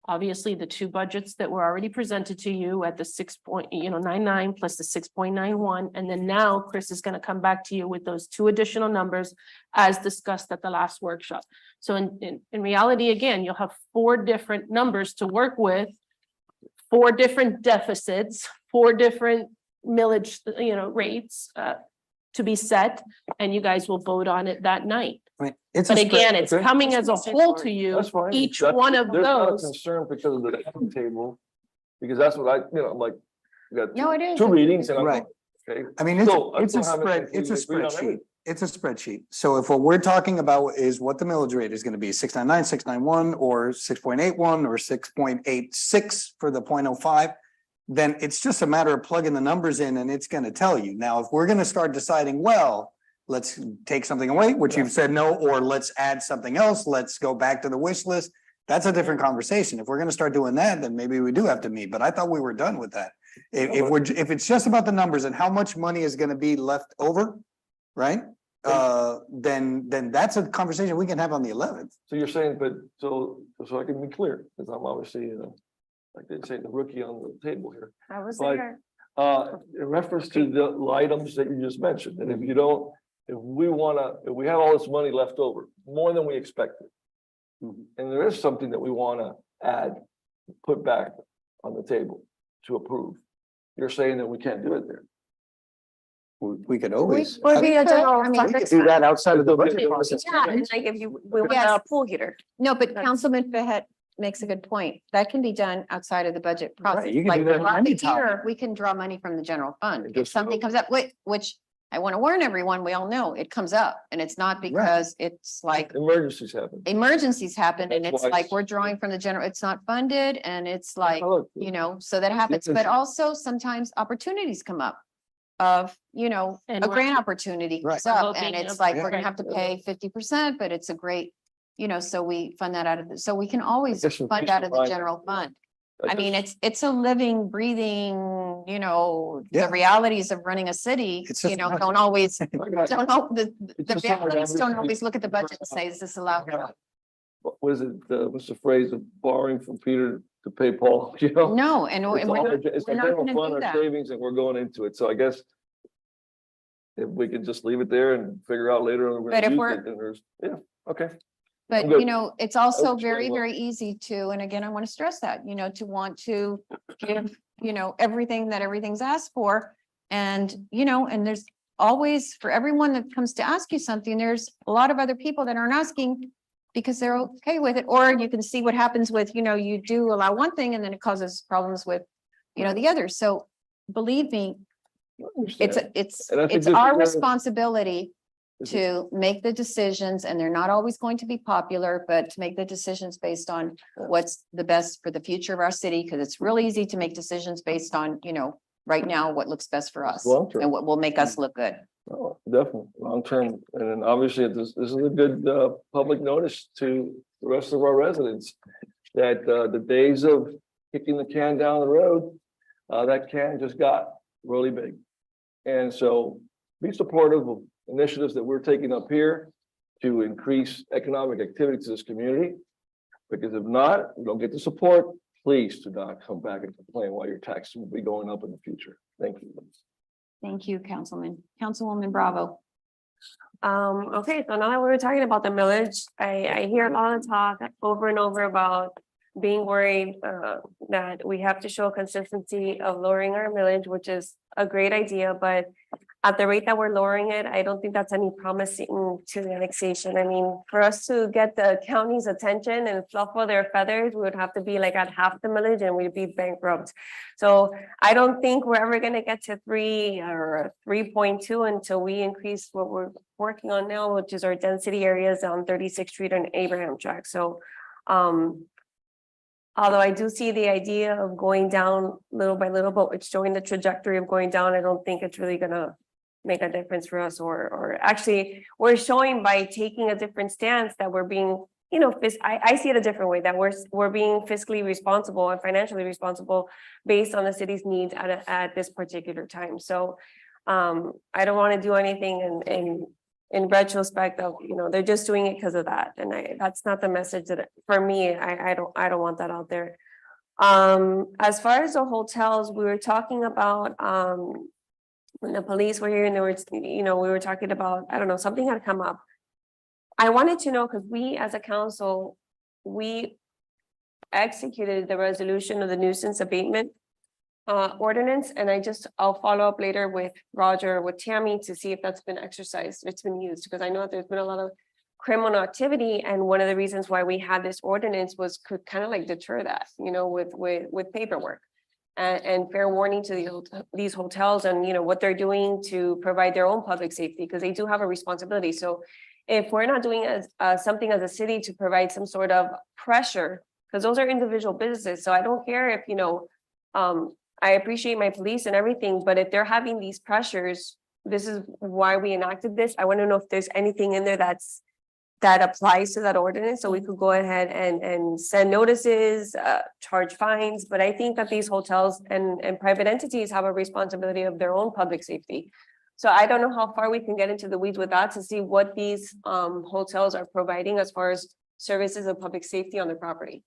obviously, the two budgets that were already presented to you at the 6.99 plus the 6.91. And then now Chris is going to come back to you with those two additional numbers as discussed at the last workshop. So in reality, again, you'll have four different numbers to work with, four different deficits, four different millage, rates to be set, and you guys will vote on it that night. I mean, it's a But spread- again, it's okay. coming as a whole to you, That's fine. each That's- one of there's not a those. Concern because of the table, because that's what I'm like, we got No, it is. two readings and I'm Right. okay. I mean, So, I it's a still haven't spread, it's a agreed on spreadsheet. everything. It's a spreadsheet. So if what we're talking about is what the millage rate is gonna be, 6.99, 6.91, or 6.81, or 6.86 for the 0.05, then it's just a matter of plugging the numbers in and it's gonna tell you. Now, if we're gonna start deciding, well, let's take something away, which you've said no, or let's add something else, let's go back to the wish list. That's a different conversation. If we're gonna start doing that, then maybe we do have to meet, but I thought we were done with that. If it's just about the numbers and how much money is gonna be left over, right? Then that's a conversation we can have on the 11th. So you're saying, but so I can be clear, because I'm obviously, like they say, the rookie on the table here. I was But, there. in reference to the items that you just mentioned, and if we have all this money left over, more than we expected. Mhm. And there is something that we wanna add, put back on the table to approve. You're saying that we can't do it there. We could always. Or be a general. I mean, We could do that outside of the budget process. Yeah, and like if we want Yes. a pool heater. No, but Councilman Behet makes a good point. That can be done outside of the budget process. Right, you can Like do that throughout the anytime. year, we can draw money from the general fund. If Just- something comes up, which I want to warn everyone, we all know it comes up, and it's not because it's like Emergencies happen. emergencies happen and That's it's why like it's- we're drawing from the general, it's not funded and it's like, Look, so that happens. Yes. But also sometimes opportunities come up of, And a we're- grant opportunity Right. comes up Hoping and it's of- like, we're gonna Right. have to pay 50%, but it's a great, so we fund that out of, so we can always guess for fund peace out of of the mind, general fund. I just- mean, it's a living, breathing, the Yeah. realities of running a city, It's just- don't always, I got- don't know, the just hard, families don't obviously. always look at the budget and say, is this allowed? What was it, what's the phrase of borrowing from Peter to pay Paul, No, and It's we're all not, our- it's we're our not general gonna fund, do our that. savings, and we're going into it, so I guess. If we could just leave it there and figure out later. on we're But gonna if use we're- it, then there's, yeah, okay. But, good. it's also That's very, very well. very easy to, and again, I want to stress that, to want to give, everything that everything's asked for. And, and there's always, for everyone that comes to ask you something, there's a lot of other people that aren't asking because they're okay with it. Or you can see what happens with, you do allow one thing and then it causes problems with, the other. So believe me, it's, Understand. it's, And I think it's this our is where- responsibility This is- to make the decisions, and they're not always going to be popular, but to make the decisions based on what's the best for the future of our city, because it's real easy to make decisions based on, right now, what looks best for us Long term. and what will make us look good. Oh, definitely, long term, and then obviously this is a good public notice to the rest of our residents. That the days of kicking the can down the road, that can just got really big. And so be supportive of initiatives that we're taking up here to increase economic activity to this community. Because if not, we don't get the support, please do not come back and complain why your taxes will be going up in the future. Thank you. Thank you, Councilwoman Bravo. Okay, so now that we were talking about the millage, I hear a lot of talk over and over about being worried that we have to show consistency of lowering our millage, which is a great idea, but at the rate that we're lowering it, I don't think that's any promising to the annexation. I mean, for us to get the county's attention and fluffle their feathers, we would have to be like at half the millage and we'd be bankrupt. So I don't think we're ever gonna get to 3 or 3.2 until we increase what we're working on now, which is our density areas on 36th Street and Abraham Track. So although I do see the idea of going down little by little, but it's showing the trajectory of going down, I don't think it's really gonna make a difference for us, or actually, we're showing by taking a different stance that we're being you know, I see it a different way, that we're being fiscally responsible and financially responsible based on the city's needs at this particular time. So I don't want to do anything in retrospect of, you know, they're just doing it because of that. And that's not the message that, for me, I don't want that out there. As far as the hotels, we were talking about, when the police were here and they were, you know, we were talking about, I don't know, something had come up. I wanted to know, because we as a council, we executed the resolution of the nuisance abatement ordinance, and I'll follow up later with Roger, with Tammy, to see if that's been exercised, if it's been used, because I know that there's been a lot of criminal activity, and one of the reasons why we had this ordinance was could kind of like deter that, you know, with paperwork. And fair warning to these hotels and, you know, what they're doing to provide their own public safety, because they do have a responsibility. So if we're not doing something as a city to provide some sort of pressure, because those are individual businesses. So I don't care if, you know, I appreciate my police and everything, but if they're having these pressures, this is why we enacted this. I want to know if there's anything in there that applies to that ordinance, so we could go ahead and send notices, charge fines. But I think that these hotels and private entities have a responsibility of their own public safety. So I don't know how far we can get into the weeds with that to see what these hotels are providing as far as services of public safety on their property.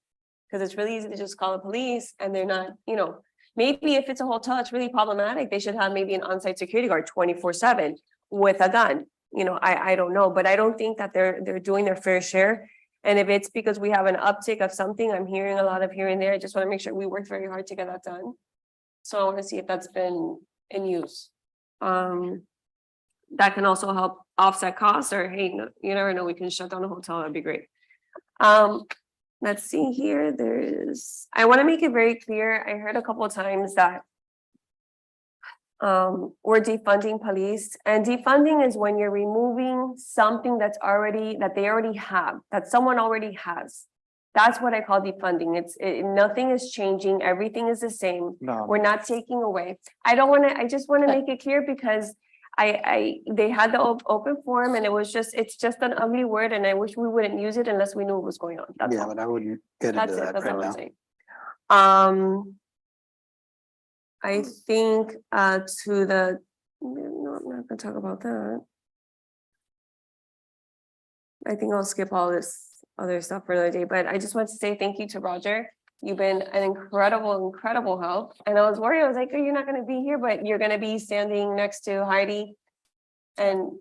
Because it's really easy to just call the police and they're not, you know, maybe if it's a hotel, it's really problematic. They should have maybe an on-site security guard 24/7 with a gun. You know, I don't know, but I don't think that they're doing their fair share. And if it's because we have an uptick of something, I'm hearing a lot of here and there. I just want to make sure we work very hard to get that done. So I want to see if that's been in use. That can also help offset costs, or hey, you never know, we can shut down a hotel. That'd be great. Let's see here. I want to make it very clear. I heard a couple of times that we're defunding police, and defunding is when you're removing something that they already have, that someone already has. That's what I call defunding. Nothing is changing. Everything is the same. No. We're not taking away. I just want to make it clear, because they had the open forum, and it's just an ugly word, and I wish we wouldn't use it unless we knew what was going on. That's Yeah, all. but I wouldn't get That's into it. that That's right all I'm now. saying. I think no, I'm not gonna talk about that. I think I'll skip all this other stuff for another day, but I just want to say thank you to Roger. You've been an incredible help. And I was worried, I was like, oh, you're not gonna be here, but you're gonna be standing next to Heidi. And,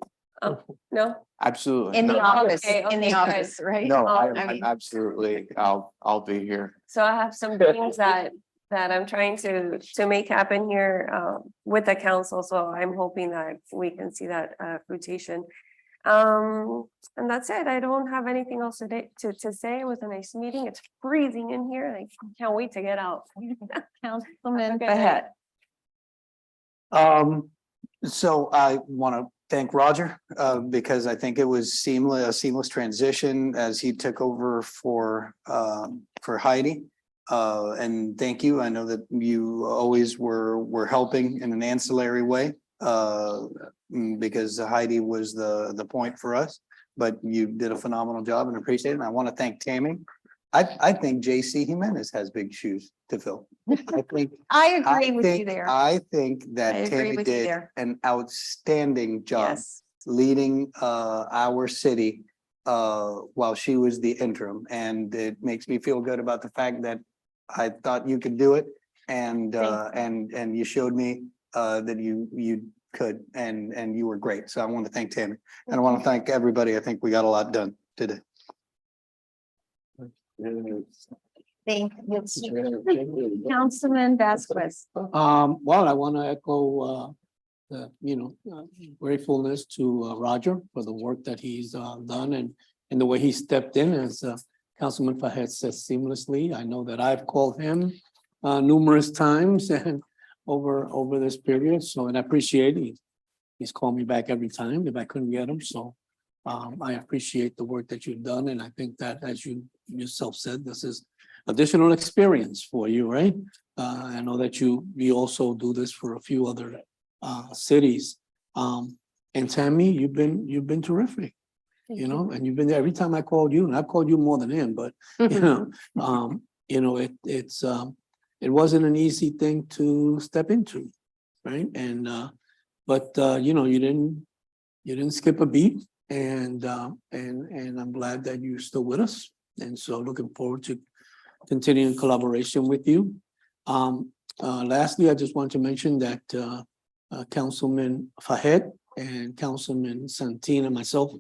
no? Absolutely. In the No. office, Okay, in the okay, office, right? No, I I'm absolutely, I'll be here. So I have some things that I'm trying to make happen here with the council. So I'm hoping that we can see that fruition. And that's it. I don't have anything else today to say. It was a nice meeting. It's freezing in here. I can't wait to get out. Councilman Okay. Behet. So I want to thank Roger, because I think it was a seamless transition as he took over for Heidi. And thank you. I know that you always were helping in an ancillary way, because Heidi was the point for us, but you did a phenomenal job and appreciate it. And I want to thank Tammy. I think JC Jimenez has big shoes to fill. I agree with you there. I think I that agree Tammy with you did there. an outstanding job Yes. leading our city while she was the interim. And it makes me feel good about the fact that I thought you could do it. And you showed me that you could, and you were great. So I want to thank Tammy. And I want to thank everybody. I think we got a lot done today. Thank you. Councilman Vasquez. Well, I want to echo gratefulness to Roger for the work that he's done and the way he stepped in, as Councilman Behet says, seamlessly. I know that I've called him numerous times and over this period. So, and I appreciate it. He's called me back every time if I couldn't get him. So I appreciate the work that you've done. And I think that, as you yourself said, this is additional experience for you, right? I know that you also do this for a few other cities. And Tammy, you've been terrific. you know, and you've been there every time I called you, and I've called you more than him, but, you know, it wasn't an easy thing to step into, right? And, but, you know, you didn't skip a beat, and I'm glad that you're still with us. And so looking forward to continuing collaboration with you. Lastly, I just want to mention that, Councilman Fahed and Councilman Santina and myself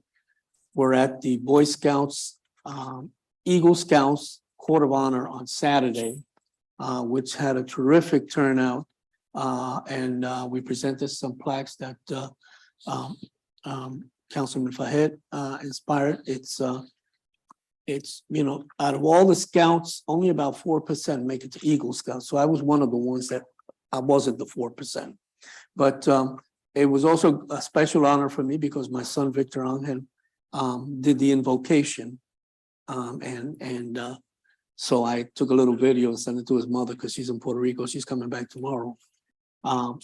were at the Boy Scouts, Eagle Scouts Court of Honor on Saturday, which had a terrific turnout. And we presented some plaques that Councilman Fahed inspired. It's, you know, out of all the scouts, only about 4% make it to Eagle Scouts. So I was one of the ones that I wasn't the 4%. But it was also a special honor for me because my son Victor Angel did the invocation. So I took a little video and sent it to his mother because she's in Puerto Rico. She's coming back tomorrow. And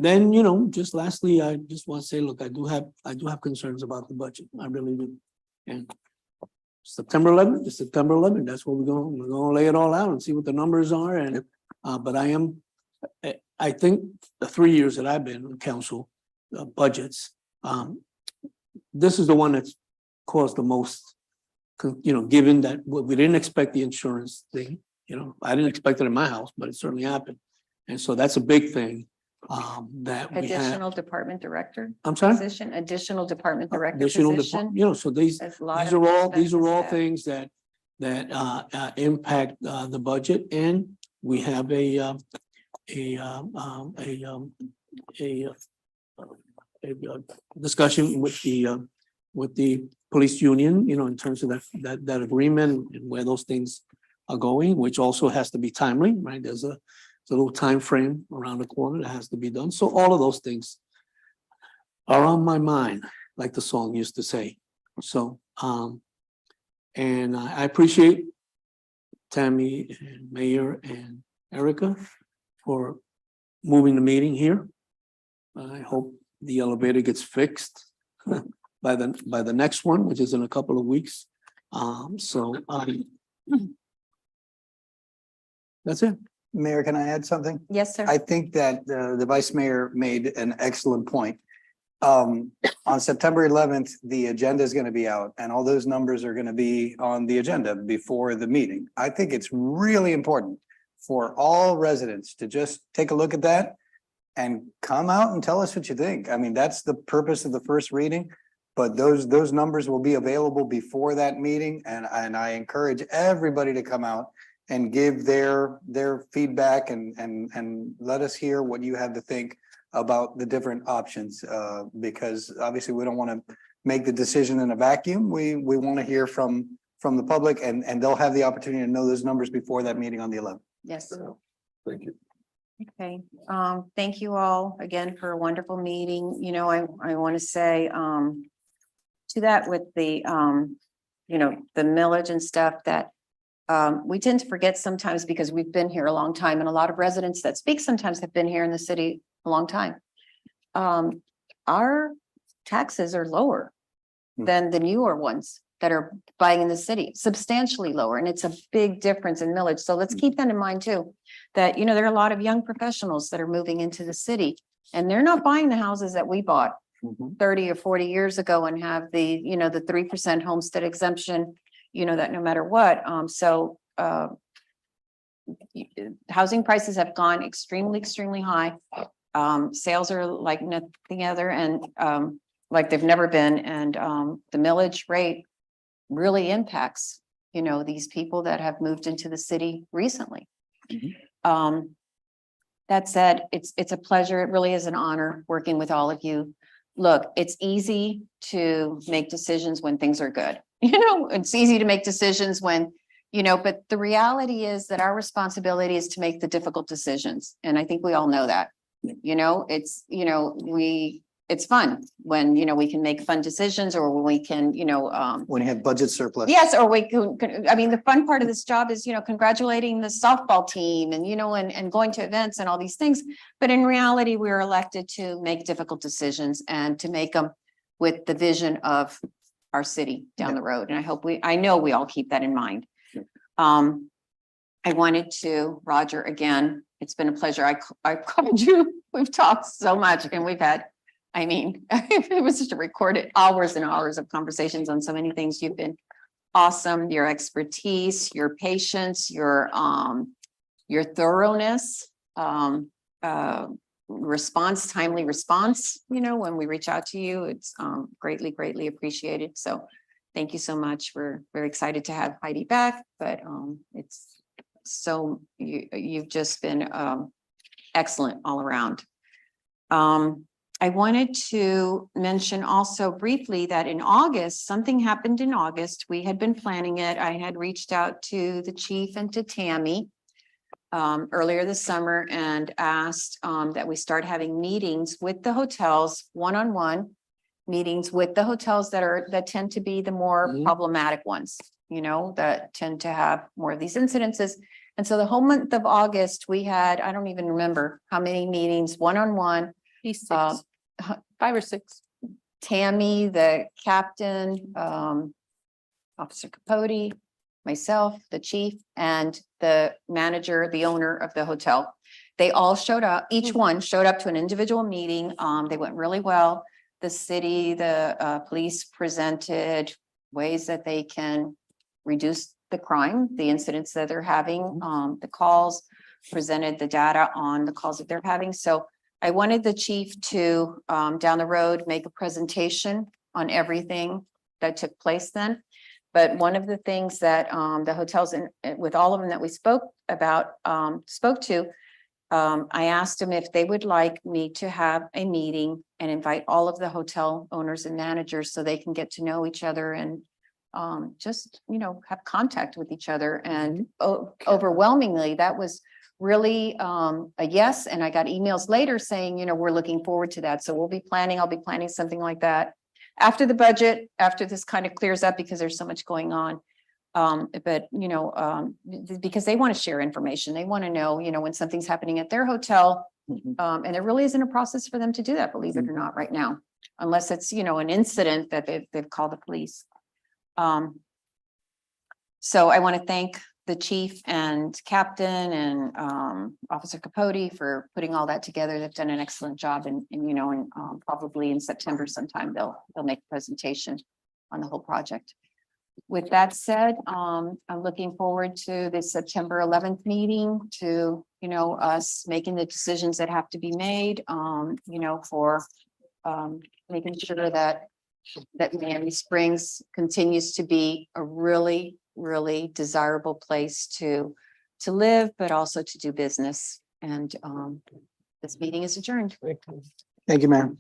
then, you know, just lastly, I just want to say, look, I do have concerns about the budget. I really do. And September 11th is September 11th. That's what we're going to lay it all out and see what the numbers are. And but I think the 3 years that I've been on council budgets, this is the one that's caused the most, you know, given that we didn't expect the insurance thing. You know, I didn't expect it in my house, but it certainly happened. And so that's a big thing that we have. Additional department director I'm sorry? position, additional department director Additional, position. you know, so these There's a lot are of all expenses things that impact the budget, and we have a discussion with the police union, you know, in terms of that agreement and where those things are going, which also has to be timely, right? There's a little time frame around the corner that has to be done. So all of those things are on my mind, like the song used to say. So, and I appreciate Tammy and Mayor and Erica for moving the meeting here. I hope the elevator gets fixed by the next one, which is in a couple of weeks. That's it. Mayor, can I add something? Yes, sir. I think that the vice mayor made an excellent point. On September 11th, the agenda is going to be out and all those numbers are going to be on the agenda before the meeting. I think it's really important for all residents to just take a look at that and come out and tell us what you think. I mean, that's the purpose of the first reading, but those numbers will be available before that meeting. And I encourage everybody to come out and give their feedback and let us hear what you have to think about the different options, because obviously we don't want to make the decision in a vacuum. We want to hear from the public and they'll have the opportunity to know those numbers before that meeting on the 11th. Yes. Thank you. Okay, thank you all again for a wonderful meeting. You know, I want to say, to that with the, you know, the millage and stuff that we tend to forget sometimes because we've been here a long time and a lot of residents that speak sometimes have been here in the city a long time. Our taxes are lower than the newer ones that are buying in the city, substantially lower. And it's a big difference in millage. So let's keep that in mind too, that, you know, there are a lot of young professionals that are moving into the city and they're not buying the houses that we bought 30 or 40 years ago and have the, you know, the 3% homestead exemption, you know, that no matter what. Housing prices have gone extremely high. Sales are like nothing other and like they've never been. And the millage rate really impacts, you know, these people that have moved into the city recently. That said, it's a pleasure. It really is an honor working with all of you. Look, it's easy to make decisions when things are good. You know, it's easy to make decisions when, you know, but the reality is that our responsibility is to make the difficult decisions. And I think we all know that, you know, it's, you know, it's fun when, you know, we can make fun decisions or when we can, you know, When you have budget surplus. yes, or we can, I mean, the fun part of this job is, you know, congratulating the softball team and, you know, and going to events and all these things. But in reality, we're elected to make difficult decisions and to make them with the vision of our city down the road. And I know we all keep that in mind. I wanted to, Roger, again, it's been a pleasure. I called you. We've talked so much and we've had, I mean, it was just a recorded hours and hours of conversations on so many things. You've been awesome. Your expertise, your patience, your thoroughness, timely response, when we reach out to you, it's greatly appreciated. So thank you so much. We're very excited to have Heidi back, but you've just been excellent all around. I wanted to mention also briefly that in August, something happened in August. We had been planning it. I had reached out to the chief and to Tammy earlier this summer and asked that we start having meetings with the hotels, one-on-one meetings with the hotels that tend to be the more problematic ones, that tend to have more of these incidences. And so the whole month of August, we had, I don't even remember how many meetings, one-on-one. 5 or 6. Tammy, the captain, Officer Capote, myself, the chief, and the manager, the owner of the hotel. They all showed up. Each one showed up to an individual meeting. They went really well. The city, the police presented ways that they can reduce the crime, the incidents that they're having, the calls, presented the data on the calls that they're having. So I wanted the chief to, down the road, make a presentation on everything that took place then. But one of the things that the hotels with all of them that we spoke to, I asked them if they would like me to have a meeting and invite all of the hotel owners and managers so they can get to know each other and just, have contact with each other. And overwhelmingly, that was really a yes. And I got emails later saying, we're looking forward to that. So I'll be planning something like that after the budget, after this kind of clears up, because there's so much going on. But because they want to share information, they want to know, when something's happening at their hotel. And there really isn't a process for them to do that, believe it or not, right now, unless it's, an incident that they've called the police. So I want to thank the chief and captain and Officer Capote for putting all that together. They've done an excellent job, and probably in September sometime they'll make a presentation on the whole project. With that said, I'm looking forward to the September 11th meeting to, us making the decisions that have to be made, for making sure that Miami Springs continues to be a really desirable place to live, but also to do business. And this meeting is adjourned. Thank you, Mayor.